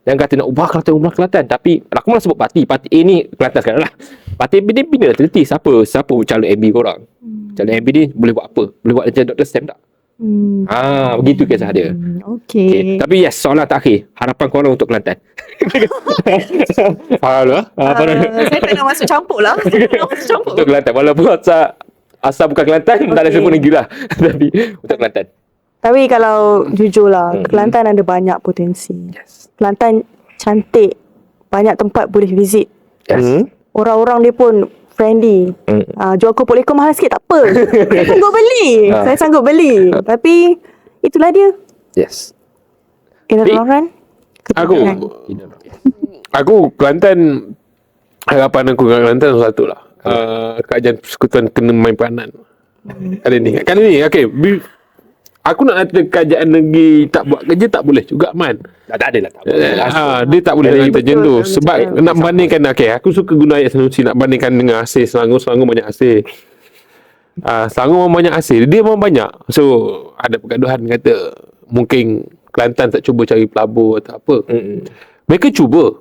Yang kata nak ubah Kelantan. Tapi aku malah sebut parti A ni Kelantan sekarang lah. Parti B ni bina alternatif. Siapa calon MB korang? Calon MB ni boleh buat apa? Boleh buat macam Dr. Sam tak? Begitu kisah dia. Okay. Tapi yes, soalan terakhir, harapan korang untuk Kelantan. Faham lah. Saya tak nak masuk campur lah. Saya tak nak masuk campur. Untuk Kelantan. Walaupun asal bukan Kelantan, tak ada siapa negeri lah. Tapi untuk Kelantan. Tapi kalau jujur lah, Kelantan ada banyak potensi. Yes. Kelantan cantik. Banyak tempat boleh visit. Yes. Orang-orang dia pun friendly. Jual kopok leko mahal sikit tak apa. Saya sanggup beli. Tapi itulah dia. Yes. In the long run. Aku Kelantan, harapan aku dengan Kelantan satu lah. Kerajaan persekutuan kena main peranan. Kali ni okay, aku nak kata kerajaan negeri tak buat kerja tak boleh juga Man. Tak ada lah. Dia tak boleh nak kata macam tu. betul, Sebab betul. nak bandingkan, aku suka guna ayat Sanusi nak bandingkan dengan Aceh. Selangor banyak Aceh. Selangor banyak Aceh. Dia memang banyak. So ada pergaduhan kata mungkin Kelantan tak cuba cari pelabur atau apa. Mereka cuba.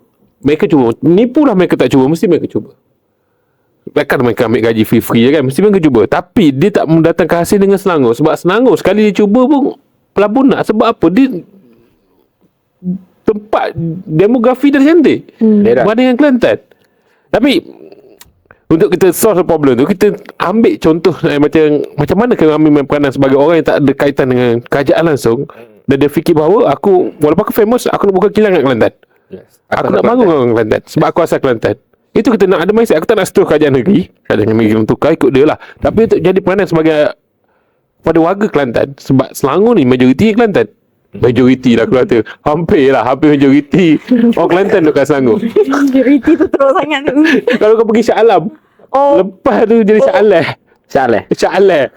Nipulah mereka tak cuba. Mesti mereka cuba. Takkan mereka ambil gaji free je kan. Mesti mereka cuba. Tapi dia tak mendatangkan hasil dengan Selangor. Sebab Selangor sekali dia cuba pun pelabur nak. Sebab apa? Dia tempat demografi dah cantik berbanding dengan Kelantan. Tapi untuk kita solve problem tu, kita ambil contoh macam mana kita ambil main peranan sebagai orang yang tak ada kaitan dengan kerajaan langsung. Dan dia fikir bahawa walaupun aku famous, aku nak buka kilang kat Kelantan. Aku nak bangun orang Kelantan sebab aku asal Kelantan. Itu kita nak ada mindset. Aku tak nak setuju kerajaan negeri yang tukar, ikut dia lah. Tapi untuk jadi peranan sebagai pada warga Kelantan, sebab Selangor ni majoriti Kelantan. Majoriti lah aku kata. Hampir majoriti orang Kelantan duduk kat Selangor. Majoriti tu teruk sangat tu. Kalau kau pergi Shah Alam, lepas tu jadi Shah Alam. Shah Alam.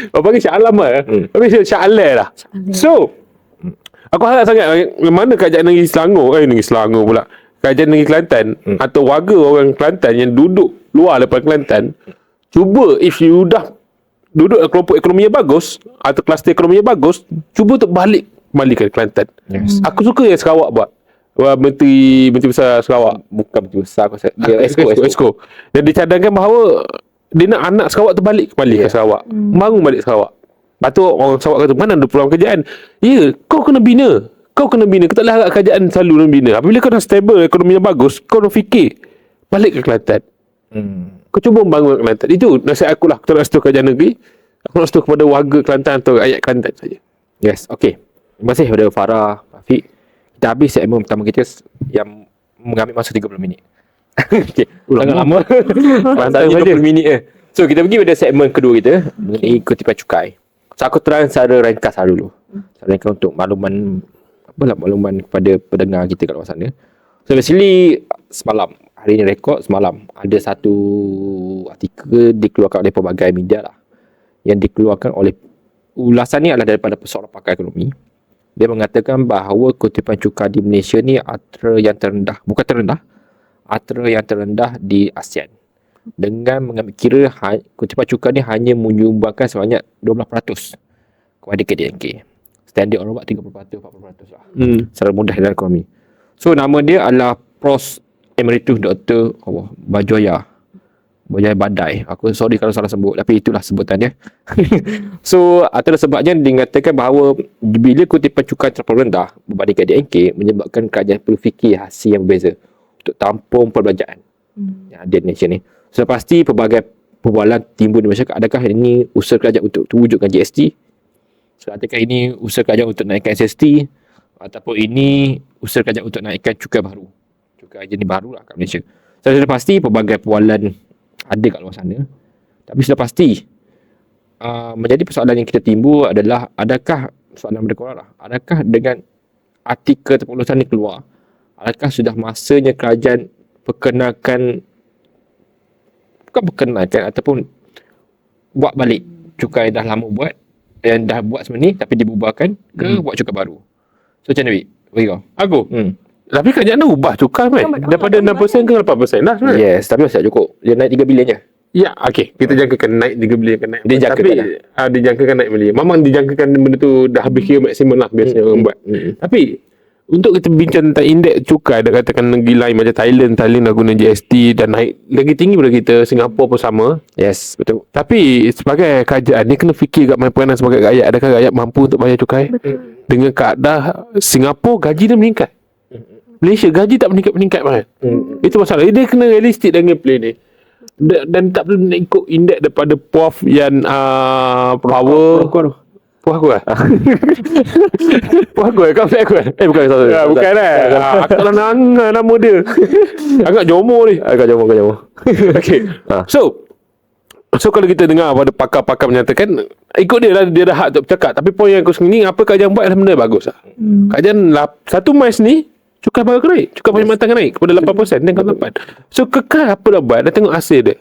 Kau panggil Shah Alam lah. Tapi Shah Alam lah. So aku harap sangat mana kerajaan negeri Selangor, negeri Selangor pula, kerajaan negeri Kelantan atau warga orang Kelantan yang duduk luar daripada Kelantan, cuba if you dah duduk kelompok ekonomi yang bagus atau kluster ekonomi yang bagus, cuba untuk balik ke Kelantan. Aku suka yang Sarawak buat. Menteri Besar Sarawak, Bukan Menteri Besar, dia Esko. Dan dicadangkan bahawa dia nak anak Sarawak tu balik ke Sarawak. Bangun balik Sarawak. Lepas tu orang Sarawak kata, mana ada peluang kerjaan? Ya, kau kena bina. Kau tak boleh harap kerajaan selalu bina. Apabila kau dah stable, ekonomi yang bagus, kau dah fikir balik ke Kelantan. Kau cuba membangun Kelantan. Itu nasihat aku lah. Aku tak nak setuju kerajaan negeri. Aku nak setuju kepada warga Kelantan atau rakyat Kelantan saja. Yes, okay. Terima kasih kepada Farah, Rafiq. Kita habis segmen pertama kita yang mengambil masa 30 minit. Okay. Sangat lama. Lantai 30 minit je. So, kita pergi pada segmen kedua kita mengenai kutipan cukai. So, aku terang secara ringkas dulu. Secara ringkas untuk makluman kepada pendengar kita kat luar sana. So, basically, hari ni rekod semalam, ada satu artikel dikeluarkan oleh pelbagai media lah. Yang dikeluarkan oleh, ulasan ni adalah daripada seorang pakar ekonomi. Dia mengatakan bahawa kutipan cukai di Malaysia ni antara yang terendah, antara yang terendah di ASEAN. Dengan mengambil kira kutipan cukai ni hanya menyumbangkan sebanyak 12% kepada KDNK. Standard orang buat 30%, 40% lah. Secara mudah dalam ekonomi. So, nama dia adalah Pros Emeritus Dr. Bajoya Badai. Aku sorry kalau salah sebut, tapi itulah sebutan dia. So, antara sebabnya dikatakan bahawa bila kutipan cukai terlalu rendah berbanding KDNK, menyebabkan kerajaan perlu fikir hasil yang berbeza untuk tampung perbelanjaan yang ada di Malaysia ni. So, pasti pelbagai perbualan timbul di masyarakat. Adakah ini usaha kerajaan untuk wujudkan GST? So, adakah ini usaha kerajaan untuk naikkan SST? Ataupun ini usaha kerajaan untuk naikkan cukai baru? Cukai jenis baru lah kat Malaysia. So, sudah pasti pelbagai perbualan ada kat luar sana. Tapi sudah pasti menjadi persoalan yang kita timbul adalah adakah soalan daripada korang lah. Adakah dengan artikel terpulusan ni keluar, adakah sudah masanya kerajaan bukan perkenalkan ataupun buat balik cukai dah lama buat dan dah buat sebenarnya ni tapi dibubarkan ke buat cukai baru? So macam mana Wik? Bagi kau. Aku. Tapi kerajaan dah ubah cukai kan. Daripada 6% ke 8% lah sebenarnya. Yes, tapi masih tak cukup. Dia naik 3 bilion je. Ya, okey. Kita jangkakan naik 3 bilion kan naik. Dia jangkakan tapi dah. dijangkakan naik bilion. Memang dijangkakan benda tu dah habis kira maksimum lah biasanya orang buat. Tapi untuk kita bincang tentang indeks cukai, dah katakan negeri lain macam Thailand dah guna GST dan naik lagi tinggi daripada kita. Singapura pun sama. Yes, betul. Tapi sebagai kerajaan dia kena fikir kat peranan sebagai rakyat. Adakah rakyat mampu untuk bayar cukai? Betul. Dengan keadaan Singapura gaji dia meningkat. Malaysia gaji tak meningkat mana? Itu masalah. Dia kena realistik dengan play ni. Dan tak perlu nak ikut indeks daripada Prof yang power. Puas aku lah. Puas aku lah. Kau flat aku lah. Bukan satu. Ya, bukan lah. Aku tak nak nama dia. Agak jomo ni. Kau jom. Okay. So kalau kita dengar pada pakar-pakar menyatakan ikut dia lah, dia dah hak untuk bercakap. Tapi poin yang aku sendiri, apa kerajaan buat adalah benda bagus lah. Kerajaan satu mas ni cukai baru naik, cukai perkhidmatan naik kepada 8% dan 8%. So kekal apa dah buat, dah tengok hasil dia.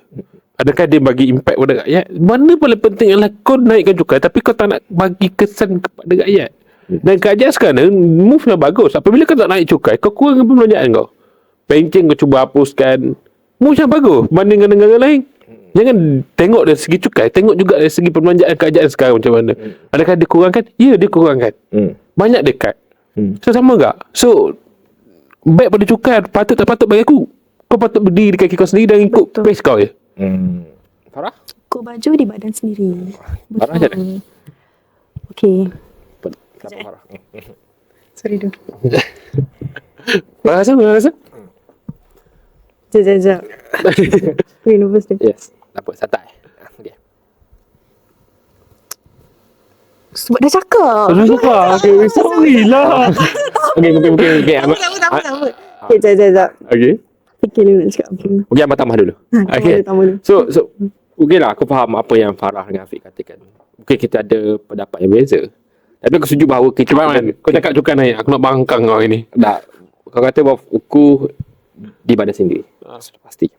Adakah dia bagi impact pada rakyat? Mana paling penting adalah kau naikkan cukai tapi kau tak nak bagi kesan kepada rakyat. Dan kerajaan sekarang move yang bagus. Apabila kau tak naik cukai, kau kurangkan perbelanjaan kau. Pencen kau cuba hapuskan. Move yang bagus banding dengan negara lain. Jangan tengok dari segi cukai, tengok juga dari segi perbelanjaan kerajaan sekarang macam mana. Adakah dia kurangkan? Ya, dia kurangkan. Banyak dia cut. So sama tak? So baik pada cukai, patut tak patut bagi aku. Kau patut berdiri di kaki kau sendiri dan ikut pace kau je. Farah? Kau baju di badan sendiri. Farah macam mana? Okay. Kenapa Farah? Sorry tu. Rasa? Sekejap. Wait, nervous dia. Yes. Tak apa, santai. Okay. Sebab dah cakap. Okay, sorry lah. Okay. Okay, sekejap. Okay. Fikir dulu nak cakap. Okay, Abang tambah dulu. Okay. Tambah dulu. So okay lah, aku faham apa yang Farah dengan Afiq katakan. Mungkin kita ada pendapat yang berbeza. Tapi aku setuju bahawa kita Kau cakap cukai naik, aku nak bangkang kau ini. dah, kau kata bahawa ukur di badan sendiri. Sudah pasti.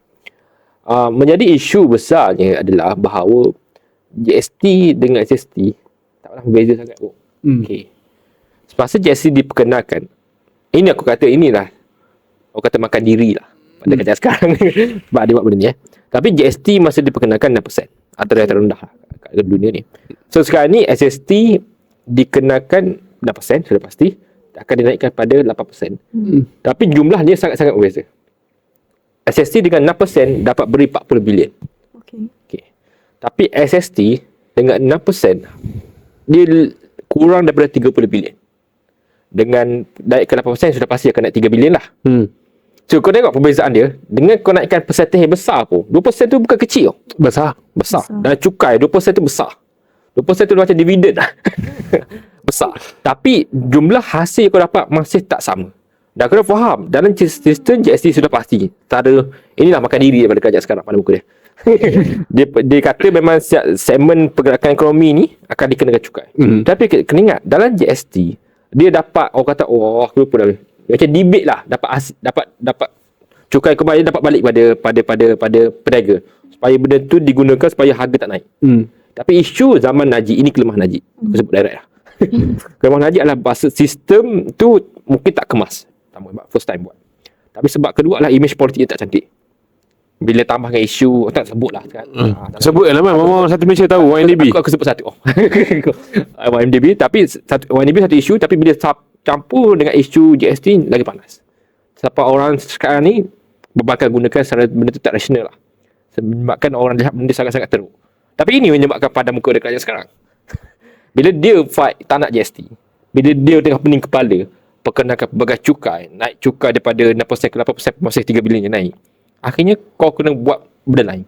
Menjadi isu besarnya adalah bahawa GST dengan SST tak pernah berbeza sangat. Okay. Semasa GST diperkenalkan, ini aku kata inilah, aku kata makan diri lah pada kerajaan sekarang. Sebab dia buat benda ni. Tapi GST masa diperkenalkan 6% atau yang terendah lah kat dunia ni. So sekarang ni SST dikenakan 6% sudah pasti, akan dinaikkan pada 8%. Tapi jumlah dia sangat-sangat berbeza. SST dengan 6% dapat beri 40 bilion. Okay. Tapi SST dengan 6% dia kurang daripada 30 bilion. Dengan naik ke 8% sudah pasti akan naik 3 bilion lah. So kau tengok perbezaan dia. Dengan kau naikkan persentage yang besar pun, 2% tu bukan kecil. Besar. Dan cukai 2% tu besar. 2% tu macam dividen lah. Besar. Tapi jumlah hasil kau dapat masih tak sama. Dan kena faham, dalam sistem GST sudah pasti. Inilah makan diri daripada kerajaan sekarang pada muka dia. dia kata memang segmen pergerakan ekonomi ni akan dikenakan cukai. Tapi kena ingat, dalam GST, dia dapat, orang kata, aku lupa dah. Macam debate lah, dapat cukai kembali dapat balik pada pedagang. Supaya benda tu digunakan supaya harga tak naik. Tapi isu zaman Najib, ini kelemahan Najib. Aku sebut direct lah. Kelemahan Najib adalah bahasa sistem tu mungkin tak kemas. First time buat. Tapi sebab kedua adalah image politik dia tak cantik. Bila tambah dengan isu, tak sebut lah kan. Sebut lah memang satu Malaysia tahu YNDB. Aku sebut satu. YNDB, tapi YNDB satu isu, tapi bila campur dengan isu GST lagi panas. Sebab orang sekarang ni bakal gunakan secara benda tu tak rasional lah. Sebabkan orang lihat benda sangat-sangat teruk. Tapi ini menyebabkan pada muka dia kerajaan sekarang. Bila dia fight tak nak GST, bila dia tengah pening kepala, perkenalkan pelbagai cukai, naik cukai daripada 6% ke 8% masih 3 bilion yang naik. Akhirnya kau kena buat benda lain.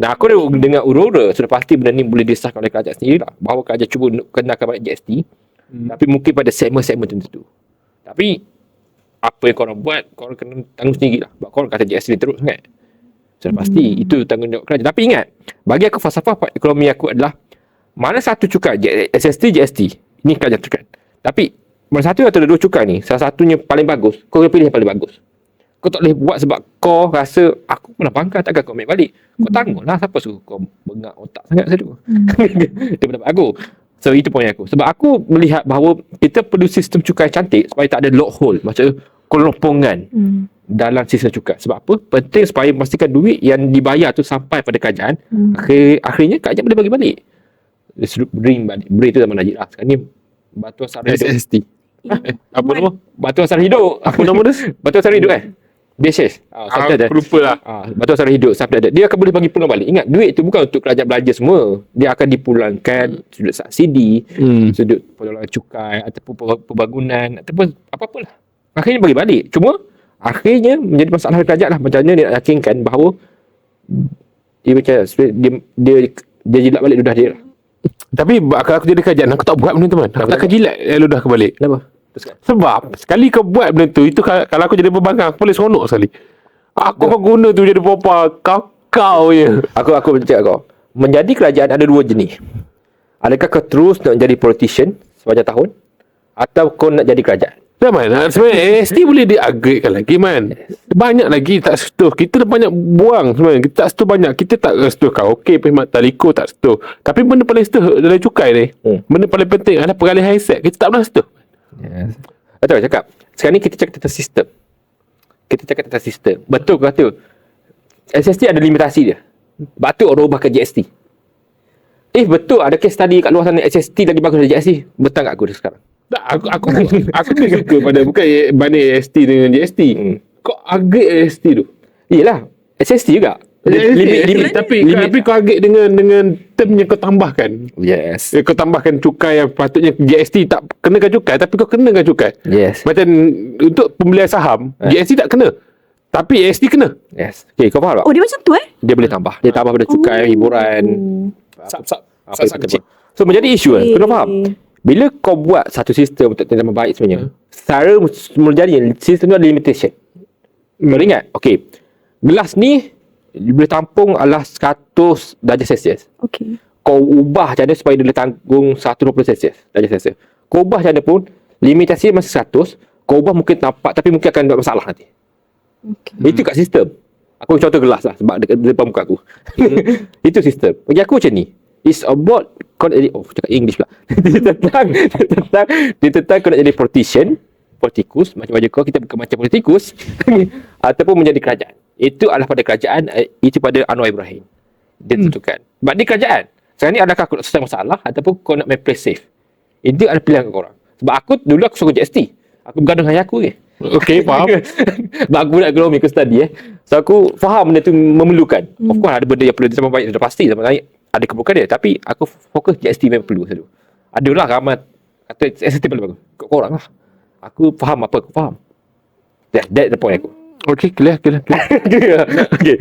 Nah, aku dengar urura sudah pasti benda ni boleh disahkan oleh kerajaan sendiri lah. Bahawa kerajaan cuba kenalkan balik GST. Tapi mungkin pada segmen-segmen tertentu. Tapi apa yang korang buat, korang kena tanggung sendiri lah. Sebab korang kata GST ni teruk sangat. Sudah pasti itu tanggungjawab kerajaan. Tapi ingat, bagi aku falsafah ekonomi aku adalah mana satu cukai, SST, GST, ni kerajaan tekan. Tapi mana satu atau dua cukai ni, salah satunya paling bagus, kau kena pilih yang paling bagus. Kau tak boleh buat sebab kau rasa aku pernah bangkang, takkan kau ambil balik. Kau tanggung lah, siapa suruh kau bengak otak sangat satu. Dia pendapat aku. So itu point aku. Sebab aku melihat bahawa kita perlu sistem cukai cantik supaya tak ada loophole, macam kelompongan dalam sistem cukai. Sebab apa? Penting supaya memastikan duit yang dibayar tu sampai pada kerajaan. Akhirnya kerajaan boleh bagi balik. Bring tu zaman Najib lah. Sekarang ni Batuan Sara Hidup. SST. Apa nama? Batuan Sara Hidup. Apa nama dia? Batuan Sara Hidup BSS. Aku lupa lah. Batuan Sara Hidup sampai ada. Dia akan boleh bagi pulang balik. Ingat, duit tu bukan untuk kerajaan belanja semua. Dia akan dipulangkan sudut subsidi, sudut pengeluaran cukai ataupun pembangunan ataupun apa-apalah. Akhirnya bagi balik. Cuma akhirnya menjadi masalah kerajaan lah. Macam mana dia nak yakinkan bahawa dia macam dia jilat balik ludah dia lah. Tapi kalau aku jadi kerajaan, aku tak buat benda tu, man. Aku takkan jilat ludah aku balik. Kenapa? Sebab sekali kau buat benda tu, itu kalau aku jadi pembangkang, aku boleh seronok sekali. Aku akan guna tu jadi popa kau je. Aku cakap kau, menjadi kerajaan ada dua jenis. Adakah kau terus nak jadi politician sepanjang tahun, atau kau nak jadi kerajaan? Dah, man. Sebenarnya AST boleh di-upgrade kan lagi, man. Banyak lagi tak setuh. Kita dah banyak buang sebenarnya. Kita tak setuh banyak. Kita tak setuh okey, perkhidmatan taliko tak setuh. Tapi benda paling setuh dalam cukai ni, benda paling penting adalah peralihan aset. Kita tak pernah setuh. Yes. Betul cakap. Sekarang ni kita cakap tentang sistem. Betul kau kata SST ada limitasi dia. Betul orang ubah ke GST. Betul ada case study kat luar sana SST lagi bagus dari GST. Betul tak aku sekarang? Tak, aku ni suka pada bukan banding AST dengan GST. Kau upgrade AST tu. Yelah, SST juga. Limit, tapi kau agak dengan term yang kau tambahkan. Yes. Kau tambahkan cukai yang patutnya GST tak kenakan cukai, tapi kau kenakan cukai. Yes. Macam untuk pembelian saham, GST tak kena. Tapi AST kena. Yes. Okay, kau faham tak? Oh, dia macam tu Dia boleh tambah. Dia tambah pada cukai, hiburan. Sap kecil. So menjadi isu kan. Kau faham? Bila kau buat satu sistem untuk tindakan baik sebenarnya, secara menjadi sistem tu ada limitation. Kau ingat? Okay. Gelas ni boleh tampung adalah 100 darjah Celsius. Okay. Kau ubah macam mana supaya dia boleh tanggung 120 Celsius, darjah Celsius. Kau ubah macam mana pun, limitasi masih 100, kau ubah mungkin nampak tapi mungkin akan ada masalah nanti. Okay. Itu kat sistem. Aku contoh gelas lah sebab depan muka aku. Itu sistem. Bagi aku macam ni. It's about kau nak jadi, cakap English pula. dia tentang kau nak jadi politikus, macam-macam kau, kita bukan macam politikus, ataupun menjadi kerajaan. Itu adalah pada kerajaan, itu pada Anwar Ibrahim. Dia tentukan. Sebab dia kerajaan. Sekarang ni adakah kau nak selesai masalah, ataupun kau nak main play safe. Itu adalah pilihan kau orang. Sebab aku, dulu aku suka GST. Aku bergaduh dengan ayah aku ke. Okay, faham. Sebab aku nak grow ke study So aku faham benda tu memerlukan. Of course ada benda yang perlu sama baik, sudah pasti sama lain. Ada keburukan dia, tapi aku fokus GST memang perlu selalu. Adalah ramai kata SST paling bagus. Kau orang lah. Aku faham apa aku faham. That's the point aku. Okay, clear. Okay.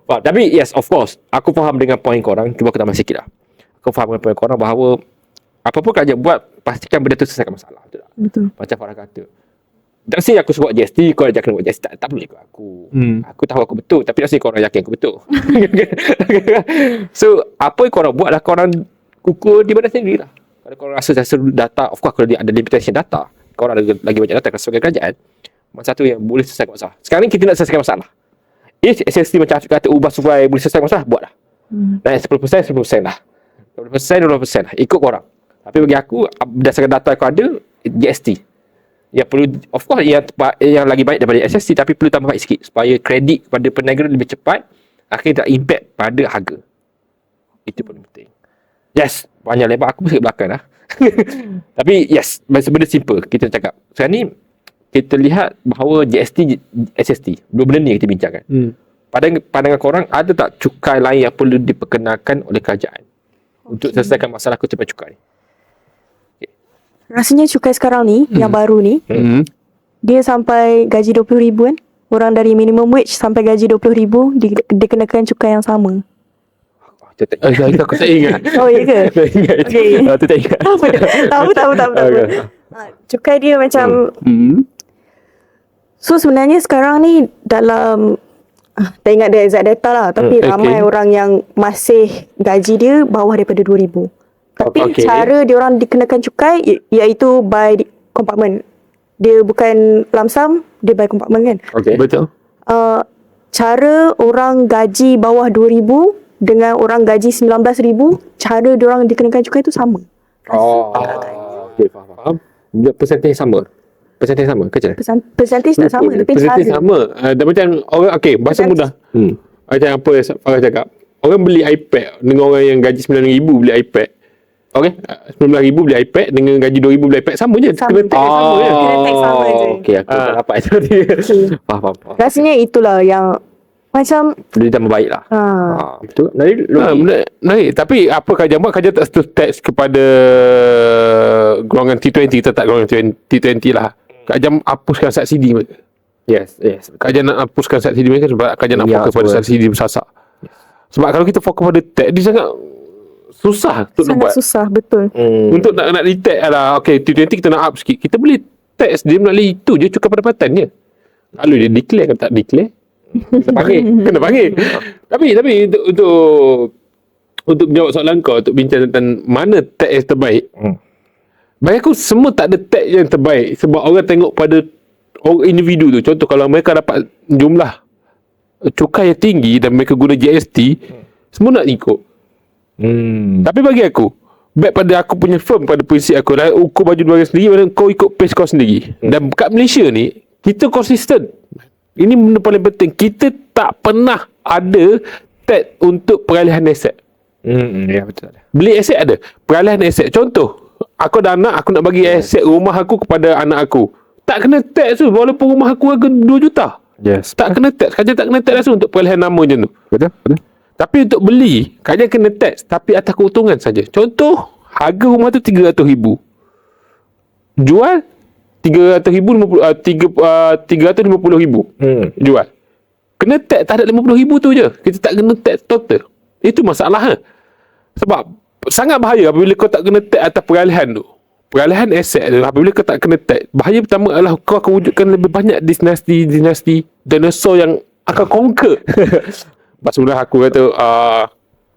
Faham. Tapi yes, of course, aku faham dengan point korang. Cuba aku tambah sikit lah. Aku faham dengan point korang bahawa apa pun kerajaan buat, pastikan benda tu selesaikan masalah. Betul tak? Betul. Macam Farah kata. Tak mesti aku suka buat GST, kau jangan kena buat GST. Tak boleh ikut aku. Aku tahu aku betul, tapi tak mesti korang yakin aku betul. So, apa yang korang buat adalah korang kukur di badan sendiri lah. Kalau korang rasa data, of course kalau dia ada limitation data, korang ada lagi banyak data sebagai kerajaan, satu yang boleh selesaikan masalah. Sekarang ni kita nak selesaikan masalah. If SST macam Afiq kata ubah supaya boleh selesaikan masalah, buat lah. Naik 10% lah. 20% lah. Ikut korang. Tapi bagi aku, berdasarkan data yang aku ada, GST. Yang perlu, of course, yang lagi baik daripada SST, tapi perlu tambah baik sikit supaya kredit kepada peniaga lebih cepat, akhirnya tak impact pada harga. Itu paling penting. Yes, panjang lebar aku masih belakang lah. Tapi yes, benda simple kita cakap. Sekarang ni kita lihat bahawa GST, SST, dua benda ni yang kita bincangkan. Pandangan korang, ada tak cukai lain yang perlu diperkenalkan oleh kerajaan untuk selesaikan masalah kutipan cukai ni? Rasanya cukai sekarang ni, yang baru ni, dia sampai gaji 20,000 kan. Orang dari minimum wage sampai gaji 20,000 dikenakan cukai yang sama. Aku tak ingat. Oh, iya ke? Tak ingat. Okay. Tu tak ingat. Tahu. Cukai dia macam... So, sebenarnya sekarang ni dalam... tak ingat dia exact data lah. Tapi ramai orang yang masih gaji dia bawah daripada 2,000. Tapi Okay. cara diorang dikenakan cukai iaitu by compartment. Dia bukan lump sum, dia by compartment kan. Okay. Betul. Cara orang gaji bawah 2,000 dengan orang gaji 19,000, cara diorang dikenakan cukai tu sama. Okay, faham. Dia percentage sama. Percentage sama ke macam mana? Percentage tak sama, tapi Percentage cara. sama. Dan macam orang, okay, bahasa mudah. Macam apa Farah cakap. Orang beli iPad dengan orang yang gaji 9,000 beli iPad. Okay? 19,000 beli iPad dengan gaji 2,000 beli iPad. Sama je. Sama. Kena tag sama je. Kena tag sama je. Okay, aku tak dapat itu tadi. Faham. Rasanya itulah yang macam Dia tambah baik lah. Betul. Dari Naik. Tapi apa kajian buat? Kajian tak setuju tax kepada golongan T20. Kita tak golongan T20 lah. Kajian hapuskan subsidi mereka. Yes. Kajian nak hapuskan subsidi mereka sebab kajian nak Ya, fokus pada betul. subsidi bersasak. Sebab kalau kita fokus pada tax, dia sangat susah untuk nak sangat buat. susah, betul. Untuk nak detect lah, okay, T20 kita nak up sikit. Kita boleh tax dia melalui itu je, cukai pendapatan je. Kalau dia declare ke tak declare, kena panggil. Tapi untuk menjawab soalan kau, untuk bincang tentang mana tax yang terbaik. Bagi aku semua tak ada tax yang terbaik sebab orang tengok pada orang individu tu. Contoh kalau mereka dapat jumlah cukai yang tinggi dan mereka guna GST, semua nak ikut. Tapi bagi aku, baik pada aku punya firm, pada prinsip aku lah, ukur baju dua sendiri, mana kau ikut pace kau sendiri. Dan kat Malaysia ni, kita konsisten. Ini benda paling penting. Kita tak pernah ada tax untuk peralihan aset. Ya, betul. Beli aset ada, peralihan aset. Contoh, aku ada anak, aku nak bagi aset rumah aku kepada anak aku. Tak kena tax tu, walaupun rumah aku harga 2 juta. Yes. Tak kena tax. Kajian tak kena tax langsung untuk peralihan nama macam tu. Betul. Tapi untuk beli, kajian kena tax tapi atas keuntungan saja. Contoh, harga rumah tu 300,000. Jual 300,000, 350,000. Jual. Kena tax tak ada 50,000 tu je. Kita tak kena tax total. Itu masalahnya. Sebab sangat bahaya apabila kau tak kena tax atas peralihan tu. Peralihan aset tu, apabila kau tak kena tax, bahaya pertama adalah kau akan wujudkan lebih banyak dinasti dinosaur yang akan conquer. Maksudnya aku kata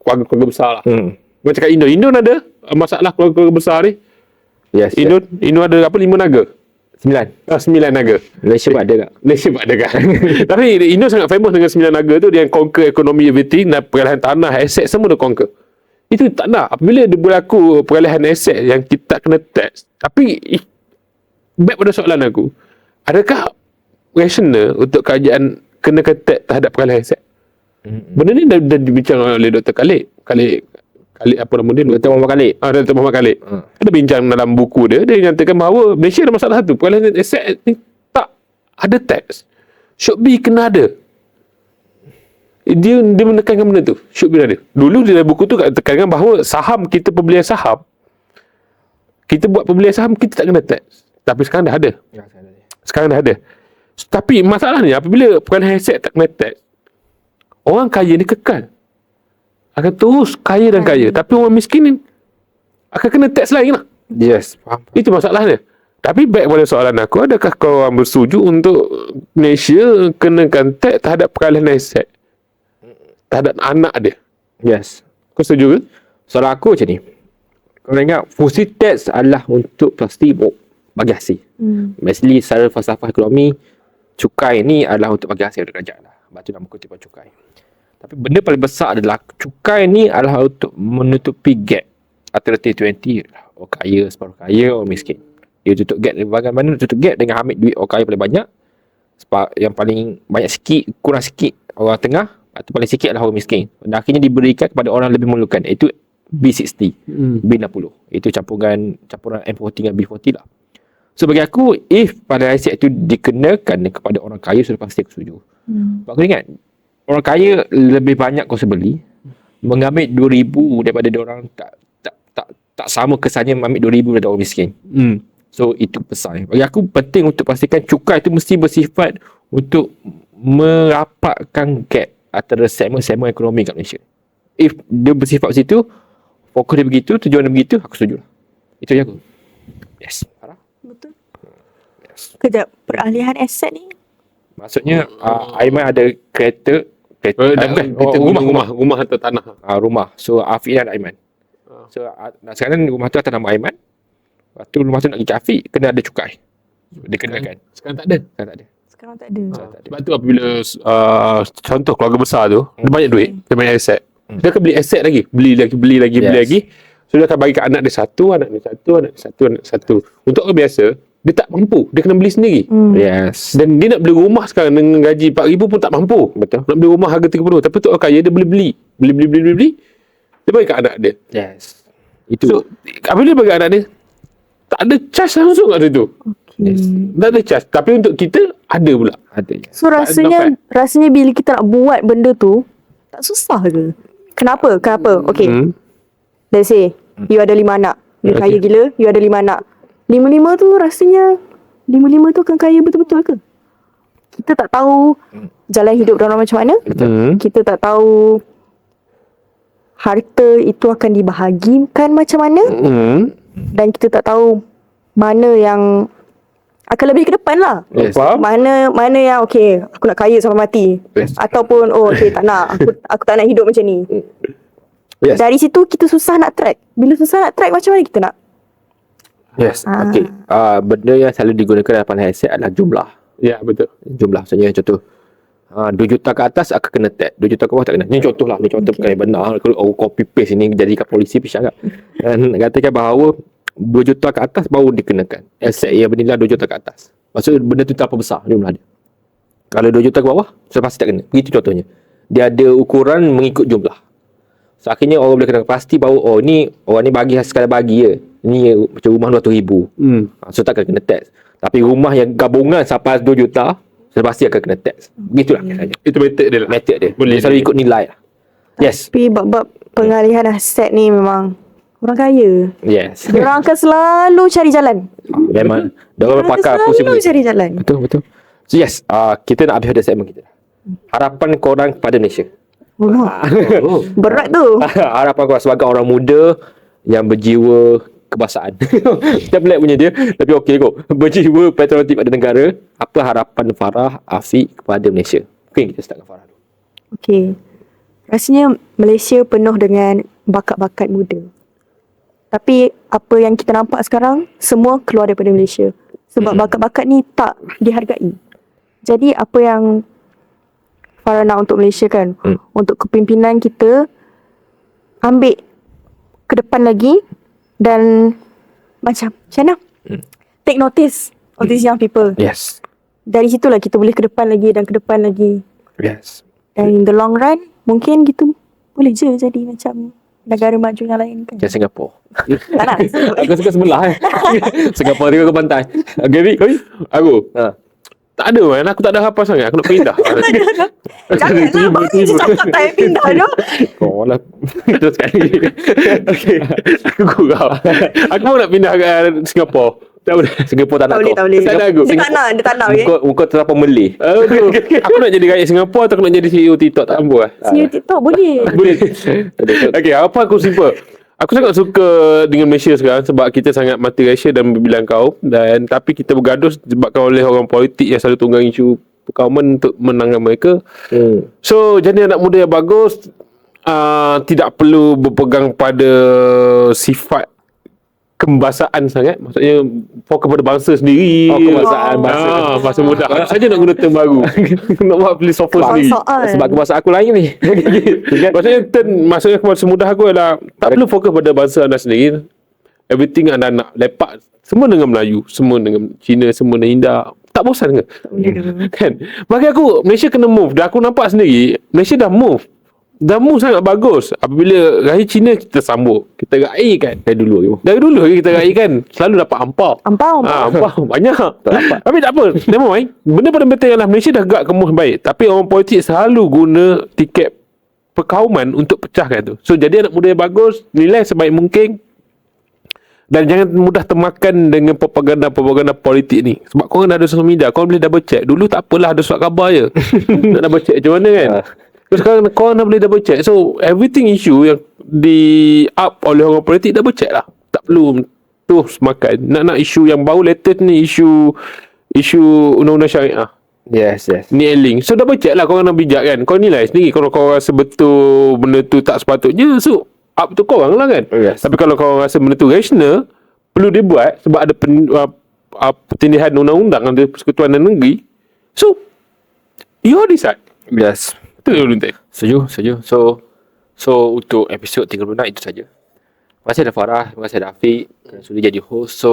keluarga-keluarga besar lah. Macam kat Indo ada masalah keluarga-keluarga besar ni. Yes. Indo ada 5 naga. 9. 9 naga. Malaysia pun ada tak? Malaysia pun ada kan. Tapi Indo sangat famous dengan 9 naga tu. Dia yang conquer ekonomi everything dan peralihan tanah, aset semua dia conquer. Itu tak nak. Apabila dia berlaku peralihan aset yang kita tak kena tax. Tapi back pada soalan aku, adakah rasional untuk kerajaan kenakan tax terhadap peralihan aset? Benda ni dah dibincang oleh Dr. Khalid apa nama dia? Dr. Muhammad Khalid. Dr. Muhammad Khalid. Ada bincang dalam buku dia nyatakan bahawa Malaysia ada masalah satu. Peralihan aset ni tak ada tax. Should be kena ada. Dia menekankan benda tu. Should be ada. Dulu di dalam buku tu tekankan bahawa saham, kita pembelian saham, kita buat pembelian saham, kita tak kena tax. Tapi sekarang dah ada. Sekarang dah ada. Tapi masalahnya apabila peralihan aset tak kena tax, orang kaya ni kekal. Akan terus kaya dan kaya. Tapi orang miskin ni akan kena tax lain lah. Yes, faham. Itu masalahnya. Tapi baik pada soalan aku, adakah kau orang bersetuju untuk Malaysia kenakan tax terhadap peralihan aset? Terhadap anak dia? Yes. Kau setuju ke? Soalan aku macam ni. Kau nak ingat, fungsi tax adalah untuk pasti bagi hasil. Basically, secara falsafah ekonomi, cukai ni adalah untuk bagi hasil kepada kerajaan lah. Sebab tu nama kutipan cukai. Tapi benda paling besar adalah cukai ni adalah untuk menutupi gap antara T20, orang kaya, separuh kaya, orang miskin. Dia tutup gap. Bagaimana tutup gap dengan ambil duit orang kaya paling banyak, sebab yang paling banyak sikit, kurang sikit orang tengah, atau paling sikit adalah orang miskin. Dan akhirnya diberikan kepada orang yang lebih memerlukan, iaitu B60, B60. Itu campuran M40 dengan B40 lah. So bagi aku, if pada aset itu dikenakan kepada orang kaya, sudah pasti aku setuju. Sebab aku ingat, orang kaya lebih banyak kau beli, mengambil 2,000 daripada orang tak sama kesannya mengambil 2,000 daripada orang miskin. So itu besar. Bagi aku penting untuk pastikan cukai itu mesti bersifat untuk merapatkan gap antara segmen-segmen ekonomi kat Malaysia. If dia bersifat situ, fokus dia begitu, tujuan dia begitu, aku setuju lah. Itu je aku. Yes. Farah? Betul. Kejap, peralihan aset ni Maksudnya Aiman ada kereta Bukan. rumah Rumah atau tanah. rumah. So Afiq dan Aiman. So sekarang rumah tu atas nama Aiman. Lepas tu rumah tu nak pergi Afiq, kena ada cukai. Dia kenakan. Sekarang tak ada. Sekarang tak ada. Sekarang tak ada. Sebab tu apabila contoh keluarga besar tu, dia banyak duit, dia banyak aset. Dia akan beli aset lagi, beli lagi. So dia akan bagi ke anak dia satu, anak dia satu. Untuk orang biasa, dia tak mampu, dia kena beli sendiri. Yes. Dan dia nak beli rumah sekarang dengan gaji 4,000 pun tak mampu. Betul. Nak beli rumah harga 30. Tapi untuk orang kaya, dia boleh beli. Dia bagi ke anak dia. Yes. Itu. So, apabila dia bagi anak dia, tak ada charge langsung kat situ. Yes. Tak ada charge. Tapi untuk kita, ada pula. Ada. So rasanya bila kita nak buat benda tu, tak susah ke? Kenapa? Okay. Let's say, you ada 5 anak. You kaya gila, you ada 5 anak. 5-5 tu rasanya 5-5 tu akan kaya betul-betul ke? Kita tak tahu jalan hidup orang macam mana. Kita tak tahu harta itu akan dibahagikan macam mana. Dan kita tak tahu mana yang akan lebih ke depan lah. Yes. Mana yang okay, aku nak kaya sampai mati. Yes. Ataupun okay, tak nak. Aku tak nak hidup macam ni. Yes. Dari situ kita susah nak track. Bila susah nak track, macam mana kita nak? Yes. Okay. Benda yang selalu digunakan dalam aset adalah jumlah. Ya, betul. Jumlah. Maksudnya contoh 2 juta ke atas akan kena tag. 2 juta ke bawah tak kena. Ni contoh lah. Ni contoh bukan yang benar. Kalau copy paste ini jadikan polisi pisang tak. Dan katakan bahawa 2 juta ke atas baru dikenakan. Aset yang bernilai 2 juta ke atas. Maksudnya benda tu tak apa besar jumlah dia. Kalau 2 juta ke bawah, sudah pasti tak kena. Begitu contohnya. Dia ada ukuran mengikut jumlah. So akhirnya orang boleh kena pasti bahawa ni orang ni bagi sekadar bagi je. Ni macam rumah 200,000. So tak kena tax. Tapi rumah yang gabungan sampai 2 juta, sudah pasti akan kena tax. Begitulah kisahnya. Itu method dia lah. Method dia. Boleh Dia selalu ikut nilai lah. Yes. Tapi bab pengalihan aset ni memang orang kaya. Yes. Diorang akan selalu cari jalan. Memang. Diorang pakar akan pusing. selalu cari jalan. Betul. So yes, kita nak habis pada segmen kita. Harapan korang kepada Malaysia. Berat tu. Harapan korang sebagai orang muda yang berjiwa kebangsaan. Kita pelik punya dia, tapi okey kok. Berjiwa patriotik pada negara. Apa harapan Farah, Afiq kepada Malaysia? Mungkin kita start dengan Farah dulu. Okay. Rasanya Malaysia penuh dengan bakat-bakat muda. Tapi apa yang kita nampak sekarang, semua keluar daripada Malaysia. Sebab bakat-bakat ni tak dihargai. Jadi apa yang Farah nak untuk Malaysia kan, untuk kepimpinan kita, ambil ke depan lagi dan macam mana? Take notice of these young people. Yes. Dari situlah kita boleh ke depan lagi dan ke depan lagi. Yes. Dan in the long run, mungkin gitu boleh je jadi macam negara maju yang lain kan. Macam Singapura. Tak nak. Aku suka sebelah Singapura tengok ke pantai. Gaby, kau? Aku? Tak ada man. Aku tak ada harapan sangat. Aku nak pindah. Janganlah baru je cakap tak payah pindah tu. Oh lah. Terus sekali. Okay. Aku gurau. Aku pun nak pindah ke Singapura. Tak boleh. Singapura tak nak Tak boleh. Tak ada aku. Dia tak nak okay. Muka terlalu melih. Aduh. Aku nak jadi rakyat Singapura atau aku nak jadi CEO TikTok tak mampu lah. Sini TikTok boleh. Boleh. Okay, apa aku simple. Aku sangat suka dengan Malaysia sekarang sebab kita sangat multiracial dan berbilang kaum, dan tapi kita bergaduh disebabkan oleh orang politik yang selalu tunggang isu perkauman untuk menangkan mereka. So jadi anak muda yang bagus tidak perlu berpegang pada sifat kembasaan sangat, maksudnya fokus kepada bangsa sendiri. Kebangsaan bangsa. Bahasa mudah. Aku saja nak guna term baru. Nak buat filosofer sendiri. Kebangsaan. Sebab bahasa aku lain ni. Maksudnya semudah aku adalah tak perlu fokus pada bangsa anda sendiri. Everything anda nak lepak semua dengan Melayu, semua dengan Cina, semua dengan India. Tak bosan ke? Kan? Bagi aku Malaysia kena move. Dan aku nampak sendiri Malaysia dah move. Dah move sangat bagus. Apabila raih Cina kita sambut, kita raih kan. Dari dulu kita raih kan. Selalu dapat ampau. Ampau. Ampau banyak. Tapi tak apa. Never mind. Benda pada betul ialah Malaysia dah gerak ke move baik. Tapi orang politik selalu guna tiket perkauman untuk pecahkan tu. So jadi anak muda yang bagus, nilai sebaik mungkin. Dan jangan mudah termakan dengan propaganda politik ni. Sebab korang dah ada social media, korang boleh double check. Dulu tak apalah, ada surat khabar je. Nak double check macam mana kan. Terus sekarang korang dah boleh double check. So everything issue yang di up oleh orang politik, double check lah. Tak perlu terus makan. Nak isu yang baru latest ni, isu undang-undang syariah. Yes. Ni link. So double check lah korang nak bijak kan. Korang nilai sendiri. Kalau korang rasa betul benda tu tak sepatutnya, so up to korang lah kan. Yes. Tapi kalau korang rasa benda tu rasional, perlu dibuat sebab ada pertindihan undang-undang ada Persekutuan Negeri. So, you decide. Yes. Itu yang penting. Setuju. So untuk episod 36 itu saja. Terima kasih ada Farah, terima kasih ada Afiq yang sudah jadi host. So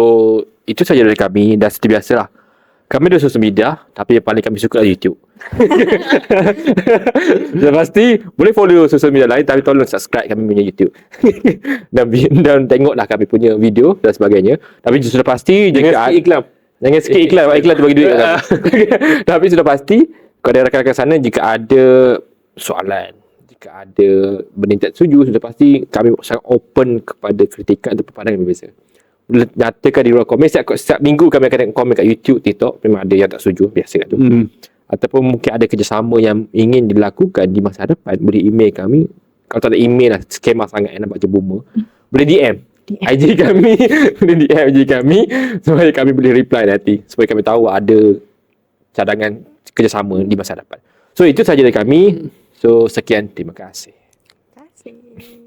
itu saja dari kami. Dan seperti biasa lah, kami ada sosial media, tapi yang paling kami suka adalah YouTube. Dan pasti boleh follow sosial media lain, tapi tolong subscribe kami punya YouTube. dan tengoklah kami punya video dan sebagainya. Tapi sudah pasti Jangan skip iklan. Jangan skip iklan. Iklan tu bagi duit kat kami. Tapi sudah pasti kepada rakan-rakan sana, jika ada soalan, jika ada benda yang tak setuju, sudah pasti kami sangat open kepada kritikan atau pandangan yang berbeza. Boleh nyatakan di ruang komen. Setiap minggu kami akan komen kat YouTube, TikTok. Memang ada yang tak setuju, biasa kat tu. Ataupun mungkin ada kerjasama yang ingin dilakukan di masa depan, boleh email kami. Kalau tak ada email lah, skema sangat nak baca boomer, boleh DM IG kami. Boleh DM IG kami supaya kami boleh reply nanti, supaya kami tahu ada cadangan kerjasama di masa depan. So itu sahaja dari kami. So sekian, terima kasih. Terima kasih.